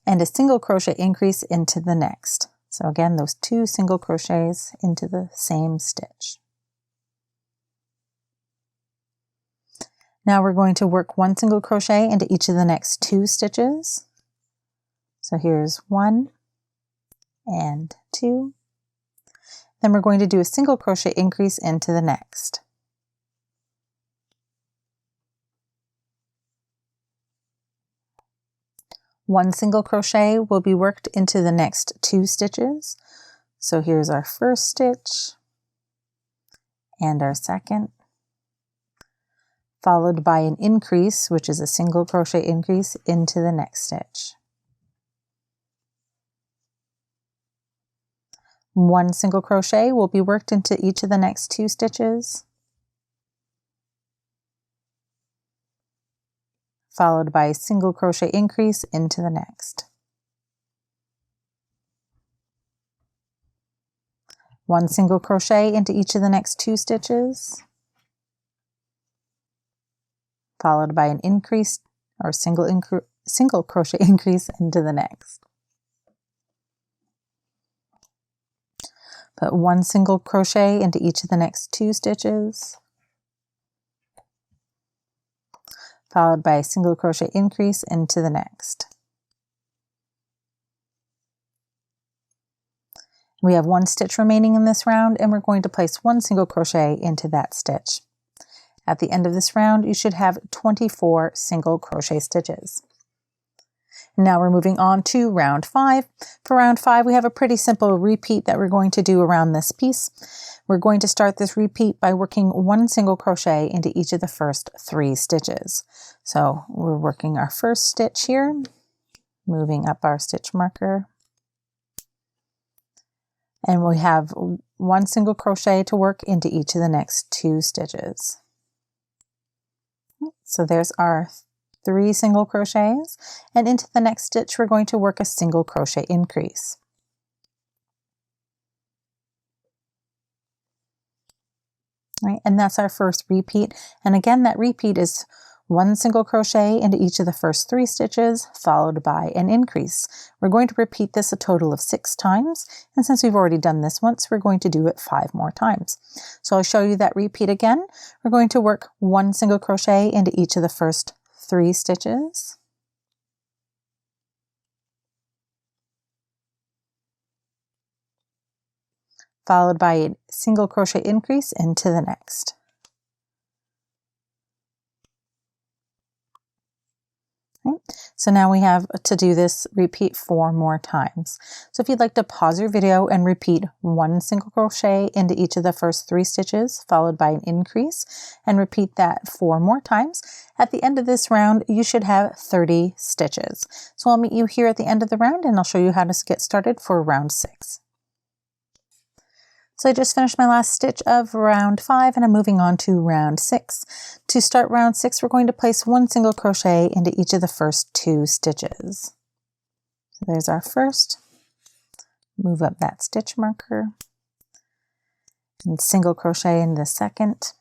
S1: and a single crochet increase into the next. So again, those 2 single crochets into the same stitch. Now we're going to work 1 single crochet into each of the next 2 stitches. So here's 1 and 2. Then we're going to do a single crochet increase into the next. One single crochet will be worked into the next 2 stitches. So here's our first stitch and our second, followed by an increase, which is a single crochet increase into the next stitch. 1 single crochet will be worked into each of the next 2 stitches, followed by a single crochet increase into the next. 1 single crochet into each of the next 2 stitches, followed by an increase or single crochet increase into the next. Put 1 single crochet into each of the next 2 stitches, followed by a single crochet increase into the next. We have 1 stitch remaining in this round, and we're going to place 1 single crochet into that stitch. At the end of this round, you should have 24 single crochet stitches. Now we're moving on to round 5. For round 5, we have a pretty simple repeat that we're going to do around this piece. We're going to start this repeat by working 1 single crochet into each of the first 3 stitches. So we're working our first stitch here, moving up our stitch marker, and we have 1 single crochet to work into each of the next 2 stitches. So there's our 3 single crochets, and into the next stitch we're going to work a single crochet increase. Right, and that's our first repeat. And again, that repeat is 1 single crochet into each of the first 3 stitches, followed by an increase. We're going to repeat this a total of 6 times, and since we've already done this once, we're going to do it 5 more times. So I'll show you that repeat again. We're going to work 1 single crochet into each of the first 3 stitches. Followed by a single crochet increase into the next. Okay. So now we have to do this repeat 4 more times. So if you'd like to pause your video and repeat 1 single crochet into each of the first 3 stitches, followed by an increase, and repeat that 4 more times, at the end of this round, you should have 30 stitches. So I'll meet you here at the end of the round, and I'll show you how to get started for round 6. So I just finished my last stitch of round 5 and I'm moving on to round 6. To start round 6, we're going to place 1 single crochet into each of the first 2 stitches. So there's our first. Move up that stitch marker and single crochet in the second.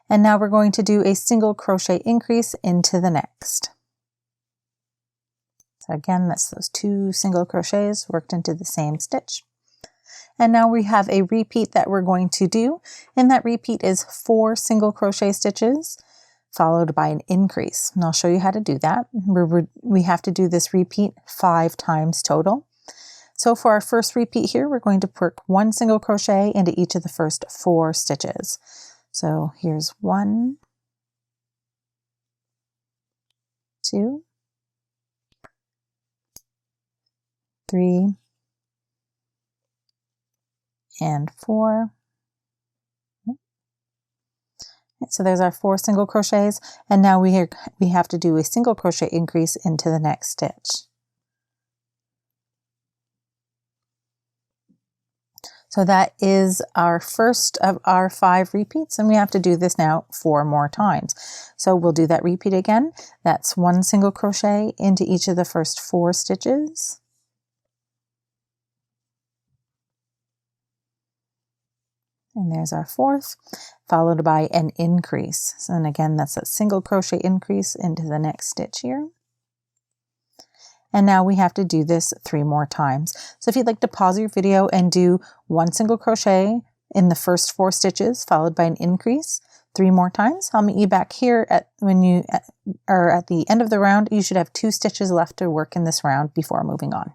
S1: And now we're going to do a single crochet increase into the next. So again, that's those 2 single crochets worked into the same stitch. And now we have a repeat that we're going to do, and that repeat is 4 single crochet stitches followed by an increase. And I'll show you how to do that. We have to do this repeat 5 times total. So for our first repeat here, we're going to work 1 single crochet into each of the first 4 stitches. So here's 1, 2, 3, and 4. So there's our 4 single crochets, and now we have to do a single crochet increase into the next stitch. So that is our first of our 5 repeats, and we have to do this now 4 more times. So we'll do that repeat again. That's 1 single crochet into each of the first 4 stitches. And there's our 4th, followed by an increase. So, and again, that's a single crochet increase into the next stitch here. And now we have to do this 3 more times. So if you'd like to pause your video and do 1 single crochet in the first 4 stitches, followed by an increase 3 more times, I'll meet you back here at the end of the round. You should have 2 stitches left to work in this round before moving on.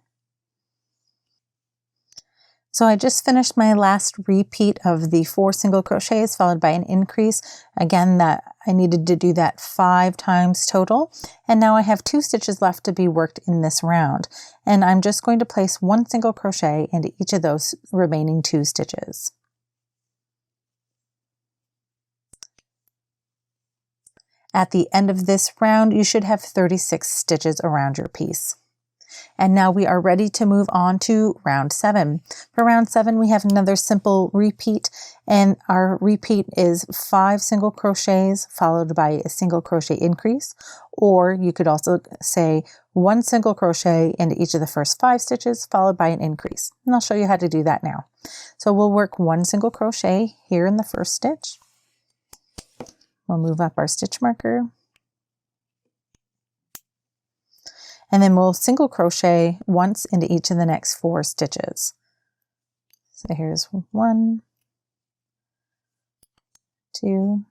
S1: So I just finished my last repeat of the 4 single crochets followed by an increase. Again, that I needed to do that 5 times total. And now I have 2 stitches left to be worked in this round. And I'm just going to place 1 single crochet into each of those remaining 2 stitches. At the end of this round, you should have 36 stitches around your piece. And now we are ready to move on to round 7. For round 7, we have another simple repeat, and our repeat is 5 single crochets followed by a single crochet increase, or you could also say 1 single crochet into each of the first 5 stitches followed by an increase. And I'll show you how to do that now. So we'll work 1 single crochet here in the first stitch. We'll move up our stitch marker. And then we'll single crochet once into each of the next 4 stitches. So here's 1, 2,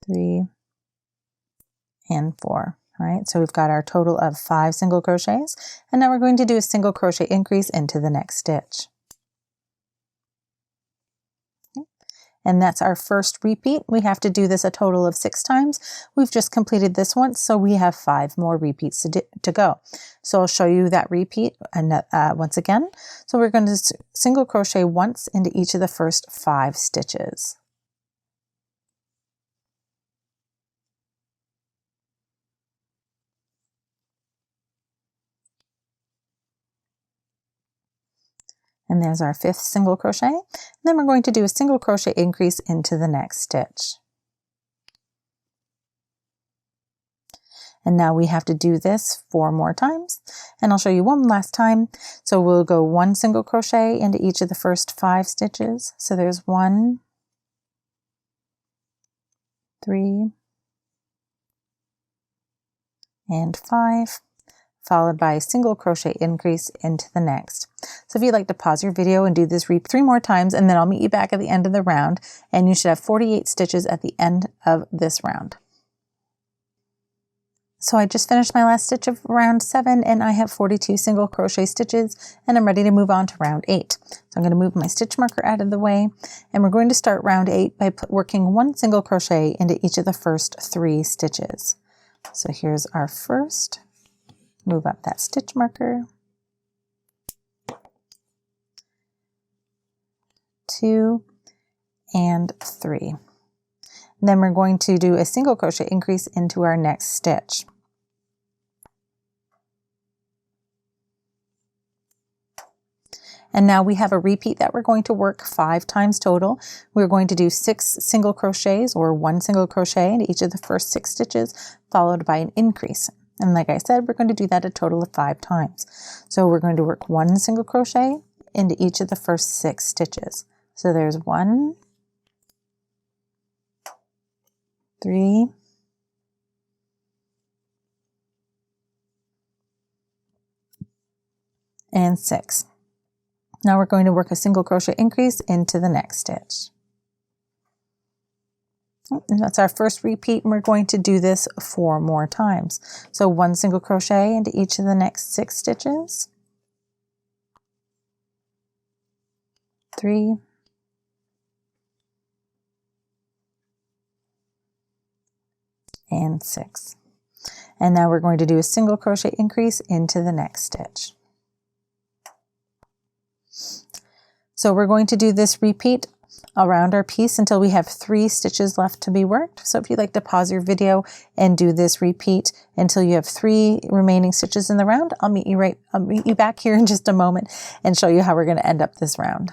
S1: 3, and 4. All right, so we've got our total of 5 single crochets, and now we're going to do a single crochet increase into the next stitch. And that's our first repeat. We have to do this a total of 6 times. We've just completed this once, so we have 5 more repeats to go. So I'll show you that repeat once again. So we're going to single crochet once into each of the first 5 stitches. And there's our 5th single crochet. And then we're going to do a single crochet increase into the next stitch. And now we have to do this 4 more times. And I'll show you one last time. So we'll go 1 single crochet into each of the first 5 stitches. So there's 1, 3, and 5, followed by a single crochet increase into the next. So if you'd like to pause your video and do this repeat 3 more times, and then I'll meet you back at the end of the round, and you should have 48 stitches at the end of this round. So I just finished my last stitch of round 7, and I have 42 single crochet stitches, and I'm ready to move on to round 8. So I'm going to move my stitch marker out of the way, and we're going to start round 8 by working 1 single crochet into each of the first 3 stitches. So here's our first. Move up that stitch marker, 2, and 3. And then we're going to do a single crochet increase into our next stitch. And now we have a repeat that we're going to work 5 times total. We're going to do 6 single crochets, or 1 single crochet into each of the first 6 stitches, followed by an increase. And like I said, we're going to do that a total of 5 times. So we're going to work 1 single crochet into each of the first 6 stitches. So there's 1, 3, and 6. Now we're going to work a single crochet increase into the next stitch. And that's our first repeat, and we're going to do this 4 more times. So 1 single crochet into each of the next 6 stitches, 3, and 6. And now we're going to do a single crochet increase into the next stitch. So we're going to do this repeat around our piece until we have 3 stitches left to be worked. So if you'd like to pause your video and do this repeat until you have 3 remaining stitches in the round, I'll meet you back here in just a moment and show you how we're going to end up this round.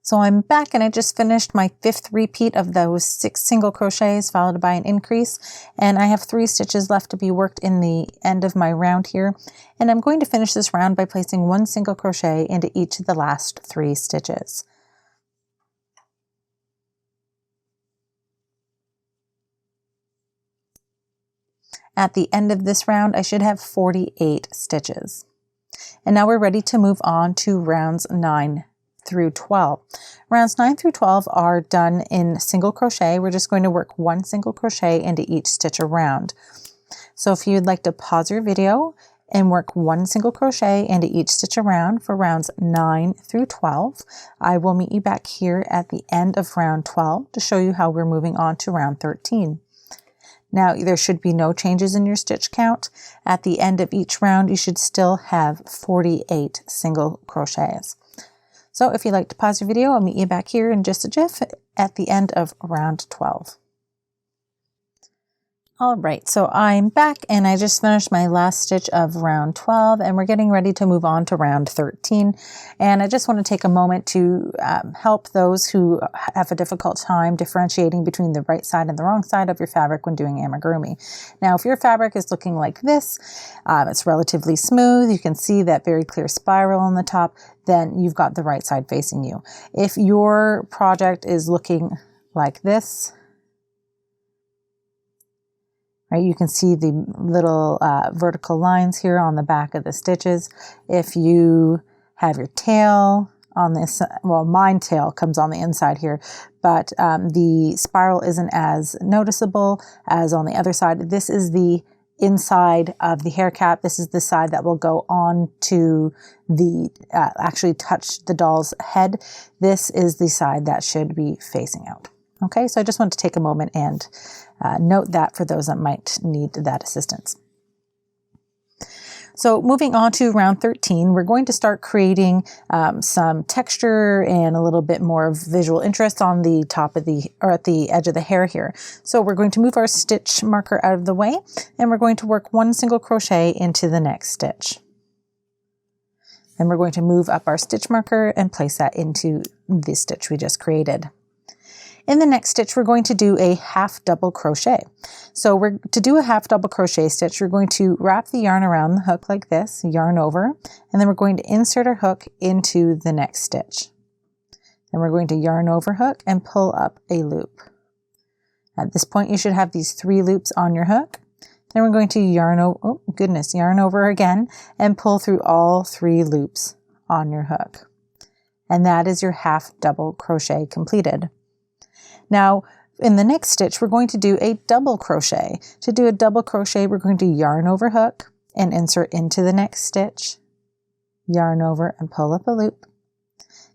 S1: So I'm back, and I just finished my 5th repeat of those 6 single crochets followed by an increase, and I have 3 stitches left to be worked in the end of my round here, and I'm going to finish this round by placing 1 single crochet into each of the last 3 stitches. At the end of this round, I should have 48 stitches. And now we're ready to move on to rounds 9 through 12. Rounds 9 through 12 are done in single crochet. We're just going to work 1 single crochet into each stitch around. So if you'd like to pause your video and work 1 single crochet into each stitch around for rounds 9 through 12, I will meet you back here at the end of round 12 to show you how we're moving on to round 13. Now there should be no changes in your stitch count. At the end of each round, you should still have 48 single crochets. So if you'd like to pause your video, I'll meet you back here in just a jiff at the end of round 12. All right, so I'm back, and I just finished my last stitch of round 12, and we're getting ready to move on to round 13. And I just want to take a moment to help those who have a difficult time differentiating between the right side and the wrong side of your fabric when doing amigurumi. Now, if your fabric is looking like this, it's relatively smooth, you can see that very clear spiral on the top, then you've got the right side facing you. If your project is looking like this, right, you can see the little vertical lines here on the back of the stitches. If you have your tail on this, well, mine tail comes on the inside here, but the spiral isn't as noticeable as on the other side. This is the inside of the hair cap. This is the side that will go on to the, actually touch the doll's head. This is the side that should be facing out. Okay, so I just want to take a moment and note that for those that might need that assistance. So moving on to round 13, we're going to start creating some texture and a little bit more of visual interest on the top of the, or at the edge of the hair here. So we're going to move our stitch marker out of the way, and we're going to work 1 single crochet into the next stitch. And we're going to move up our stitch marker and place that into the stitch we just created. In the next stitch, we're going to do a half double crochet. So to do a half double crochet stitch, we're going to wrap the yarn around the hook like this, yarn over, and then we're going to insert our hook into the next stitch. Then we're going to yarn over hook and pull up a loop. At this point, you should have these 3 loops on your hook. Then we're going to yarn over again and pull through all 3 loops on your hook. And that is your half double crochet completed. Now, in the next stitch, we're going to do a double crochet. To do a double crochet, we're going to yarn over hook and insert into the next stitch, yarn over and pull up a loop.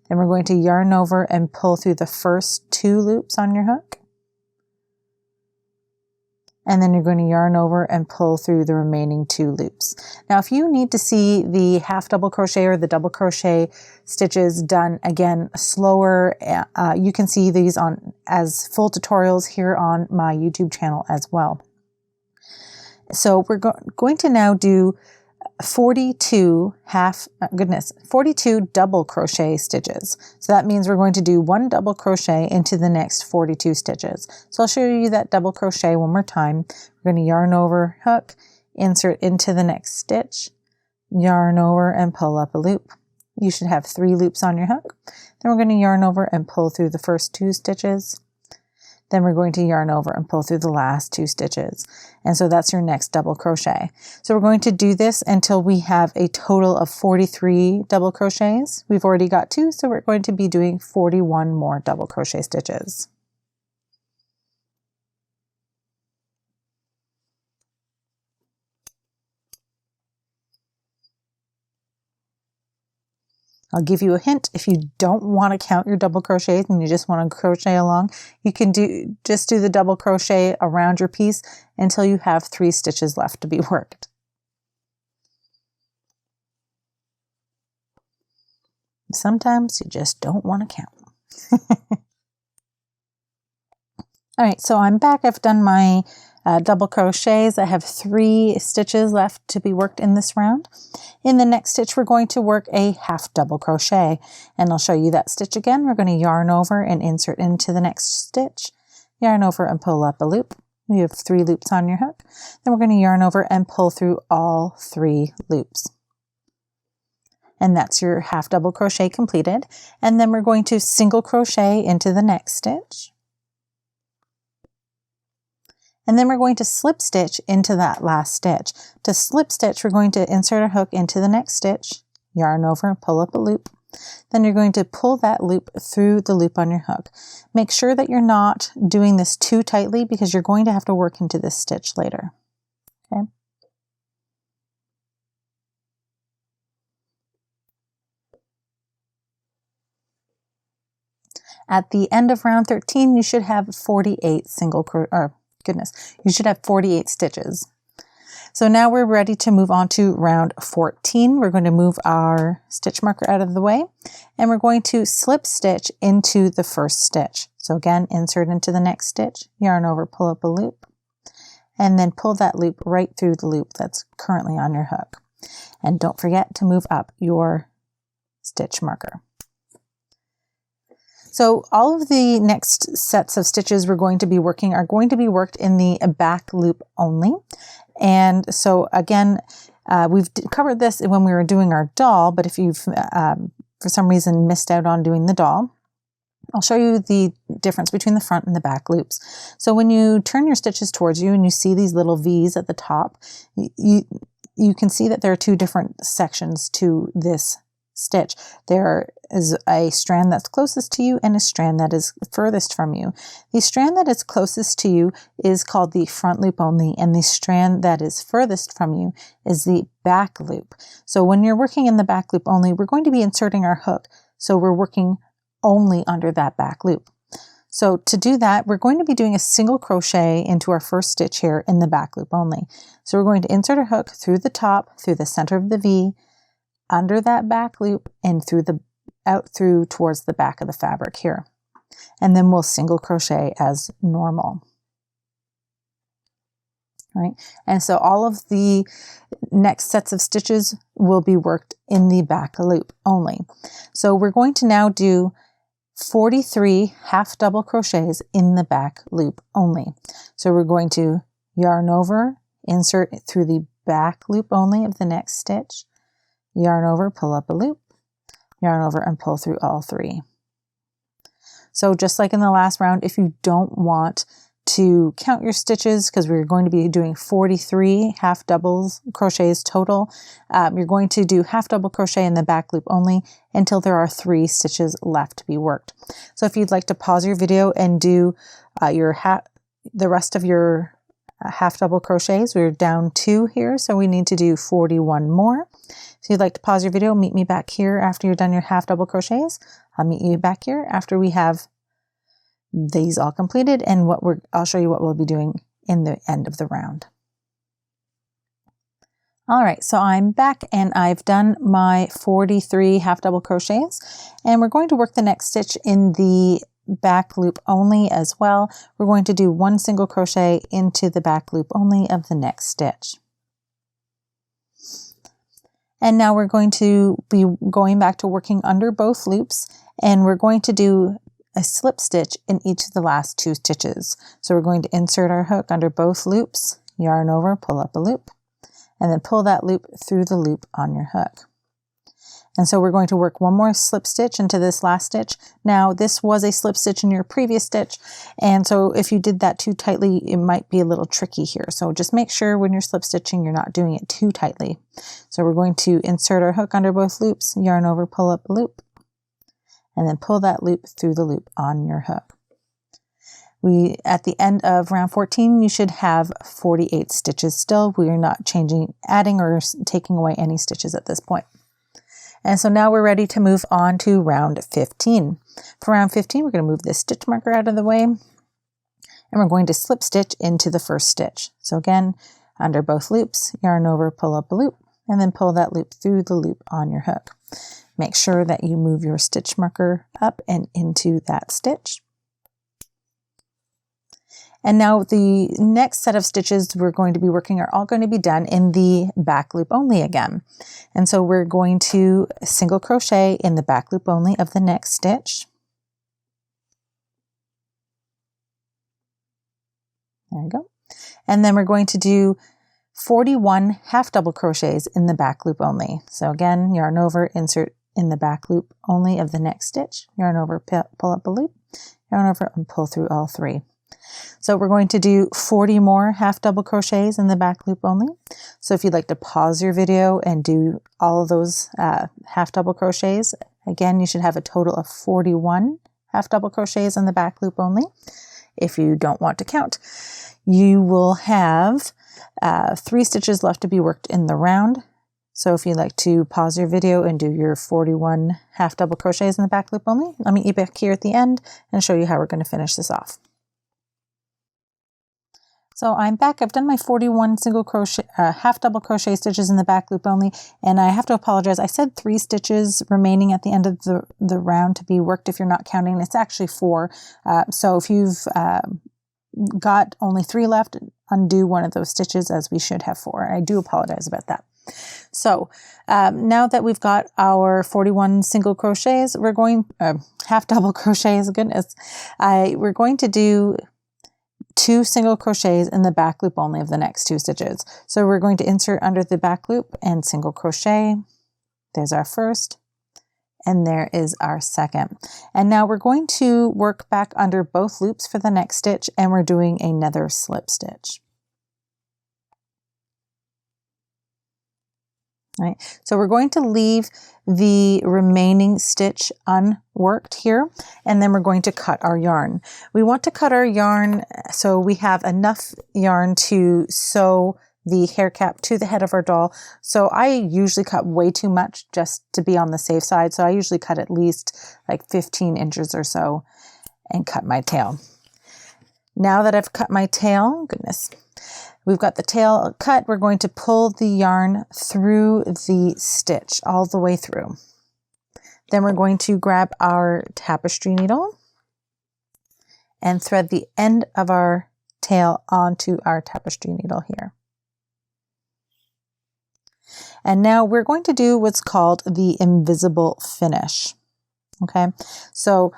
S1: Then we're going to yarn over and pull through the first 2 loops on your hook. And then you're going to yarn over and pull through the remaining 2 loops. Now, if you need to see the half double crochet or the double crochet stitches done again slower, you can see these on as full tutorials here on my YouTube channel as well. So we're going to now do 42 double crochet stitches. So that means we're going to do 1 double crochet into the next 42 stitches. So I'll show you that double crochet one more time. We're going to yarn over hook, insert into the next stitch, yarn over and pull up a loop. You should have 3 loops on your hook. Then we're going to yarn over and pull through the first 2 stitches. Then we're going to yarn over and pull through the last 2 stitches. And so that's your next double crochet. So we're going to do this until we have a total of 43 double crochets. We've already got 2, so we're going to be doing 41 more double crochet stitches. I'll give you a hint. If you don't want to count your double crochets and you just want to crochet along, you can just do the double crochet around your piece until you have 3 stitches left to be worked. Sometimes you just don't want to count. All right, so I'm back. I've done my double crochets. I have 3 stitches left to be worked in this round. In the next stitch, we're going to work a half double crochet, and I'll show you that stitch again. We're going to yarn over and insert into the next stitch, yarn over and pull up a loop. You have 3 loops on your hook. Then we're going to yarn over and pull through all 3 loops. And that's your half double crochet completed. And then we're going to single crochet into the next stitch. And then we're going to slip stitch into that last stitch. To slip stitch, we're going to insert a hook into the next stitch, yarn over and pull up a loop. Then you're going to pull that loop through the loop on your hook. Make sure that you're not doing this too tightly because you're going to have to work into this stitch later. Okay. At the end of round 13, you should have 48 you should have 48 stitches. So now we're ready to move on to round 14. We're going to move our stitch marker out of the way and we're going to slip stitch into the first stitch. So again, insert into the next stitch, yarn over, pull up a loop, and then pull that loop right through the loop that's currently on your hook. And don't forget to move up your stitch marker. So all of the next sets of stitches we're going to be working are going to be worked in the back loop only. And so again, we've covered this when we were doing our doll, but if you've for some reason missed out on doing the doll, I'll show you the difference between the front and the back loops. So when you turn your stitches towards you and you see these little V's at the top, you can see that there are 2 different sections to this stitch. There is a strand that's closest to you and a strand that is furthest from you. The strand that is closest to you is called the front loop only, and the strand that is furthest from you is the back loop. So when you're working in the back loop only, we're going to be inserting our hook, so we're working only under that back loop. So to do that, we're going to be doing a single crochet into our first stitch here in the back loop only. So we're going to insert a hook through the top, through the center of the V, under that back loop, and out through towards the back of the fabric here. And then we'll single crochet as normal. All right. And so all of the next sets of stitches will be worked in the back loop only. So we're going to now do 43 half double crochets in the back loop only. So we're going to yarn over, insert through the back loop only of the next stitch, yarn over, pull up a loop, yarn over and pull through all 3. So just like in the last round, if you don't want to count your stitches because we're going to be doing 43 half doubles crochets total. You're going to do half double crochet in the back loop only until there are 3 stitches left to be worked. So if you'd like to pause your video and do the rest of your half double crochets, we're down 2 here, so we need to do 41 more. If you'd like to pause your video, meet me back here after you're done your half double crochets. I'll meet you back here after we have these all completed, and I'll show you what we'll be doing in the end of the round. All right, so I'm back and I've done my 43 half double crochets, and we're going to work the next stitch in the back loop only as well. We're going to do 1 single crochet into the back loop only of the next stitch. And now we're going to be going back to working under both loops, and we're going to do a slip stitch in each of the last 2 stitches. So we're going to insert our hook under both loops, yarn over, pull up a loop, and then pull that loop through the loop on your hook. And so we're going to work 1 more slip stitch into this last stitch. Now this was a slip stitch in your previous stitch, and so if you did that too tightly, it might be a little tricky here. So just make sure when you're slip stitching, you're not doing it too tightly. So we're going to insert our hook under both loops, yarn over, pull up a loop, and then pull that loop through the loop on your hook. At the end of round 14, you should have 48 stitches still. We are not adding or taking away any stitches at this point. And so now we're ready to move on to round 15. For round 15, we're going to move this stitch marker out of the way, and we're going to slip stitch into the first stitch. So again, under both loops, yarn over, pull up a loop, and then pull that loop through the loop on your hook. Make sure that you move your stitch marker up and into that stitch. And now the next set of stitches we're going to be working are all going to be done in the back loop only again. And so we're going to single crochet in the back loop only of the next stitch. There we go. And then we're going to do 41 half double crochets in the back loop only. So again, yarn over, insert in the back loop only of the next stitch, yarn over, pull up a loop, yarn over, and pull through all 3. So we're going to do 40 more half double crochets in the back loop only. So if you'd like to pause your video and do all of those half double crochets, again, you should have a total of 41 half double crochets in the back loop only. If you don't want to count, you will have 3 stitches left to be worked in the round. So if you'd like to pause your video and do your 41 half double crochets in the back loop only, I'll meet you back here at the end and show you how we're going to finish this off. So I'm back. I've done my 41 single crochet, half double crochet stitches in the back loop only, and I have to apologize. I said 3 stitches remaining at the end of the round to be worked if you're not counting. It's actually 4. So if you've got only 3 left, undo one of those stitches, as we should have 4. I do apologize about that. So now that we've got our 41 single crochets, we're going half double crochets. Goodness, we're going to do 2 single crochets in the back loop only of the next 2 stitches. So we're going to insert under the back loop and single crochet. There's our first, and there is our second. And now we're going to work back under both loops for the next stitch, and we're doing another slip stitch. All right, so we're going to leave the remaining stitch unworked here, and then we're going to cut our yarn. We want to cut our yarn so we have enough yarn to sew the hair cap to the head of our doll. So I usually cut way too much just to be on the safe side. So I usually cut at least like 15 inches or so and cut my tail. Now that I've cut my tail, goodness, we've got the tail cut. We're going to pull the yarn through the stitch all the way through. Then we're going to grab our tapestry needle and thread the end of our tail onto our tapestry needle here. And now we're going to do what's called the invisible finish. Okay, so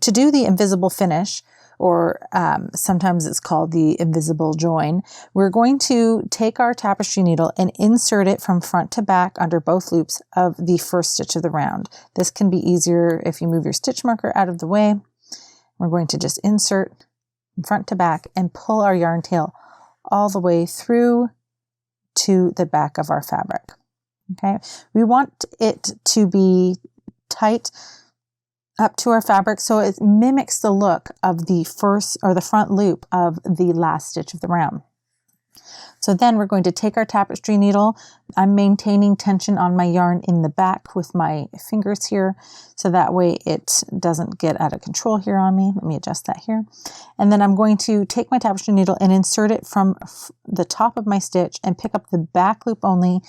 S1: to do the invisible finish, or sometimes it's called the invisible join, we're going to take our tapestry needle and insert it from front to back under both loops of the first stitch of the round. This can be easier if you move your stitch marker out of the way. We're going to just insert front to back, and pull our yarn tail all the way through to the back of our fabric. Okay, we want it to be tight up to our fabric so it mimics the look of the first or the front loop of the last stitch of the round. So then we're going to take our tapestry needle. I'm maintaining tension on my yarn in the back with my fingers here, so that way it doesn't get out of control here on me. Let me adjust that here. And then I'm going to take my tapestry needle and insert it from the top of my stitch and pick up the back loop only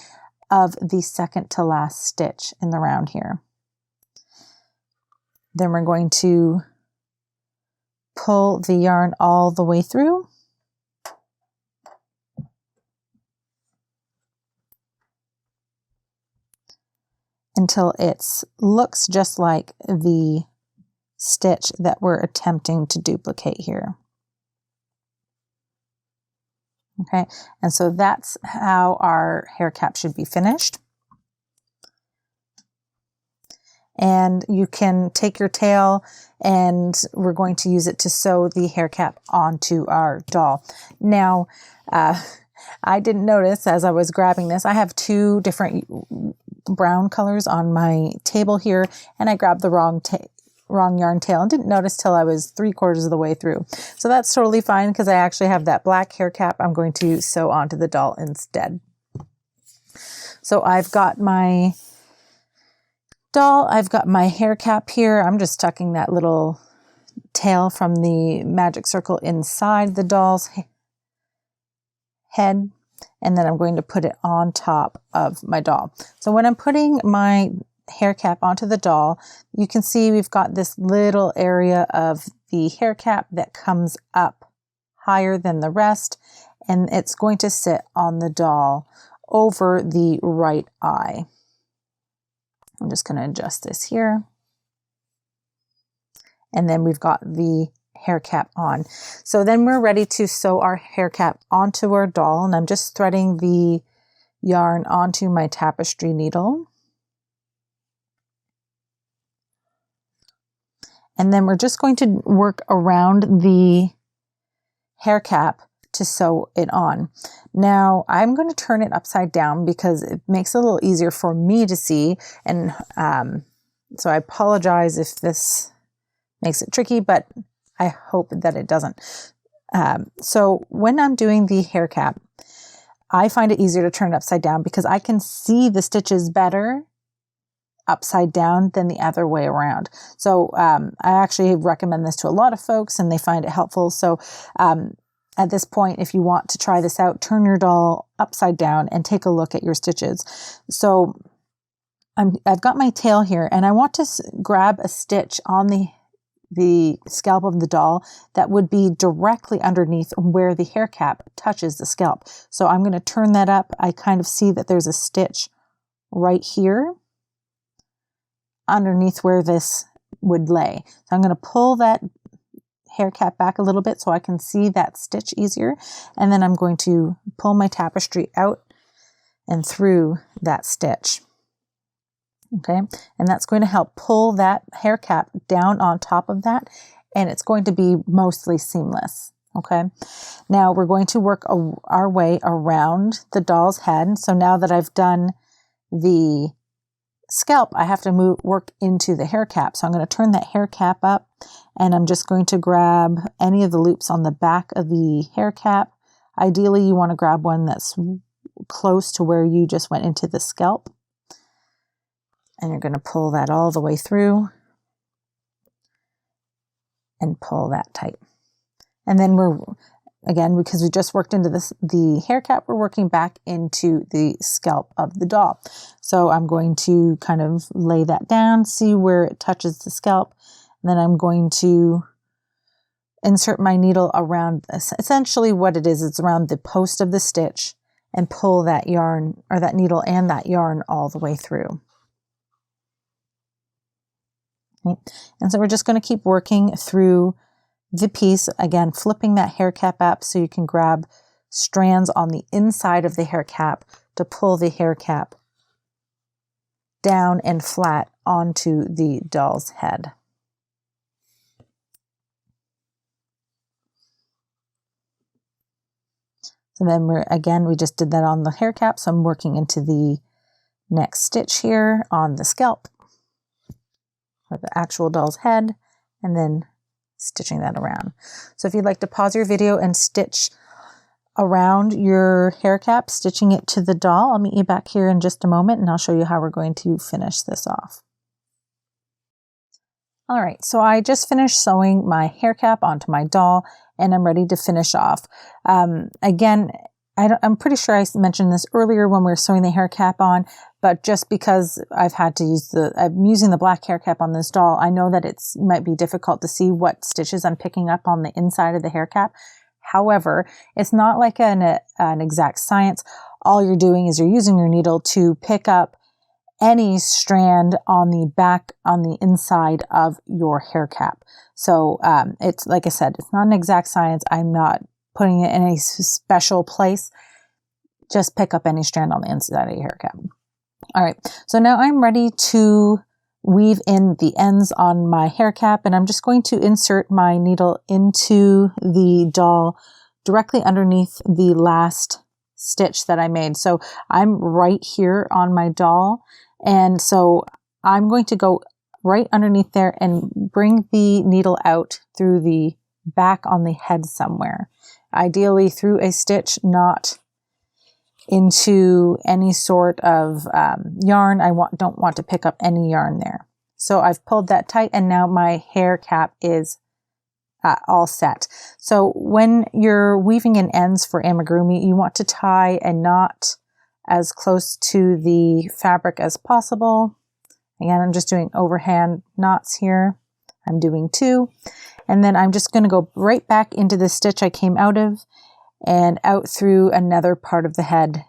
S1: of the second to last stitch in the round here. Then we're going to pull the yarn all the way through. Until it looks just like the stitch that we're attempting to duplicate here. Okay, and so that's how our hair cap should be finished. And you can take your tail, and we're going to use it to sew the hair cap onto our doll. Now, I didn't notice as I was grabbing this, I have two different brown colors on my table here, and I grabbed the wrong yarn tail and didn't notice till I was 3/4 of the way through. So that's totally fine because I actually have that black hair cap I'm going to sew onto the doll instead. So I've got my doll, I've got my hair cap here. I'm just tucking that little tail from the magic circle inside the doll's head, and then I'm going to put it on top of my doll. So when I'm putting my hair cap onto the doll, you can see we've got this little area of the hair cap that comes up higher than the rest, and it's going to sit on the doll over the right eye. I'm just going to adjust this here. And then we've got the hair cap on. So then we're ready to sew our hair cap onto our doll, and I'm just threading the yarn onto my tapestry needle. And then we're just going to work around the hair cap to sew it on. Now I'm going to turn it upside down because it makes it a little easier for me to see, and so I apologize if this makes it tricky, but I hope that it doesn't. So when I'm doing the hair cap, I find it easier to turn it upside down because I can see the stitches better upside down than the other way around. So I actually recommend this to a lot of folks and they find it helpful. So at this point, if you want to try this out, turn your doll upside down and take a look at your stitches. So I've got my tail here and I want to grab a stitch on the scalp of the doll that would be directly underneath where the hair cap touches the scalp. So I'm going to turn that up. I kind of see that there's a stitch right here underneath where this would lay. So I'm going to pull that hair cap back a little bit so I can see that stitch easier. And then I'm going to pull my tapestry out and through that stitch. Okay, and that's going to help pull that hair cap down on top of that, and it's going to be mostly seamless. Okay, now we're going to work our way around the doll's head. So now that I've done the scalp, I have to work into the hair cap. So I'm going to turn that hair cap up, and I'm just going to grab any of the loops on the back of the hair cap. Ideally, you want to grab one that's close to where you just went into the scalp. And you're going to pull that all the way through and pull that tight. And then we're, again, because we just worked into the hair cap, we're working back into the scalp of the doll. So I'm going to kind of lay that down, see where it touches the scalp. And then I'm going to insert my needle around, essentially what it is, it's around the post of the stitch, and pull that yarn or that needle and that yarn all the way through. And so we're just going to keep working through the piece, again, flipping that hair cap up so you can grab strands on the inside of the hair cap to pull the hair cap down and flat onto the doll's head. So then we just did that on the hair cap. So I'm working into the next stitch here on the scalp or the actual doll's head, and then stitching that around. So if you'd like to pause your video and stitch around your hair cap, stitching it to the doll, I'll meet you back here in just a moment and I'll show you how we're going to finish this off. All right, so I just finished sewing my hair cap onto my doll and I'm ready to finish off. Again, I'm pretty sure I mentioned this earlier when we were sewing the hair cap on, but just because I've had to use I'm using the black hair cap on this doll, I know that it might be difficult to see what stitches I'm picking up on the inside of the hair cap. However, it's not like an exact science. All you're doing is you're using your needle to pick up any strand on the back, on the inside of your hair cap. So it's, like I said, it's not an exact science. I'm not putting it in a special place. Just pick up any strand on the inside of your hair cap. All right, so now I'm ready to weave in the ends on my hair cap, and I'm just going to insert my needle into the doll directly underneath the last stitch that I made. So I'm right here on my doll, and so I'm going to go right underneath there and bring the needle out through the back on the head somewhere. Ideally through a stitch, not into any sort of yarn. I don't want to pick up any yarn there. So I've pulled that tight and now my hair cap is all set. So when you're weaving in ends for amigurumi, you want to tie a knot as close to the fabric as possible. Again, I'm just doing overhand knots here. I'm doing 2. And then I'm just going to go right back into the stitch I came out of and out through another part of the head,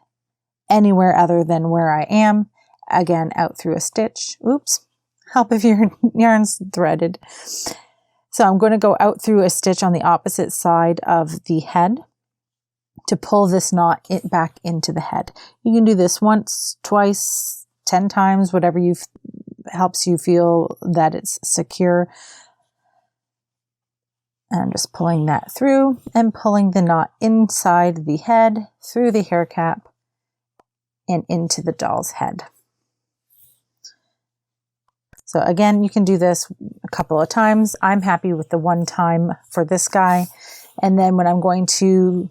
S1: anywhere other than where I am. Again, out through a stitch. Oops, help if your yarn's threaded. So I'm going to go out through a stitch on the opposite side of the head to pull this knot back into the head. You can do this once, twice, 10 times, whatever helps you feel that it's secure. And I'm just pulling that through and pulling the knot inside the head, through the hair cap, and into the doll's head. So again, you can do this a couple of times. I'm happy with the one time for this guy. And then when I'm going to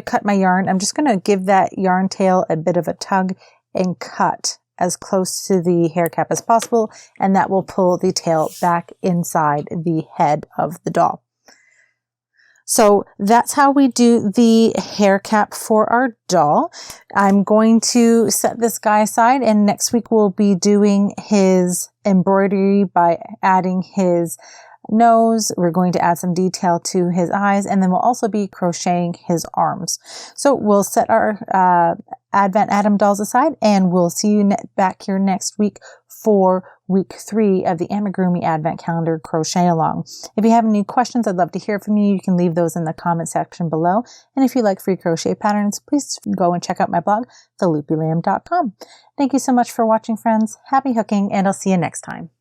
S1: cut my yarn, I'm just going to give that yarn tail a bit of a tug and cut as close to the hair cap as possible, and that will pull the tail back inside the head of the doll. So that's how we do the hair cap for our doll. I'm going to set this guy aside, and next week we'll be doing his embroidery by adding his nose. We're going to add some detail to his eyes, and then we'll also be crocheting his arms. So we'll set our Advent Adam dolls aside, and we'll see you back here next week for week 3 of the Amigurumi Advent Calendar Crochet Along. If you have any questions, I'd love to hear from you. You can leave those in the comment section below. And if you like free crochet patterns, please go and check out my blog, theloopylamb.com. Thank you so much for watching, friends. Happy hooking, and I'll see you next time.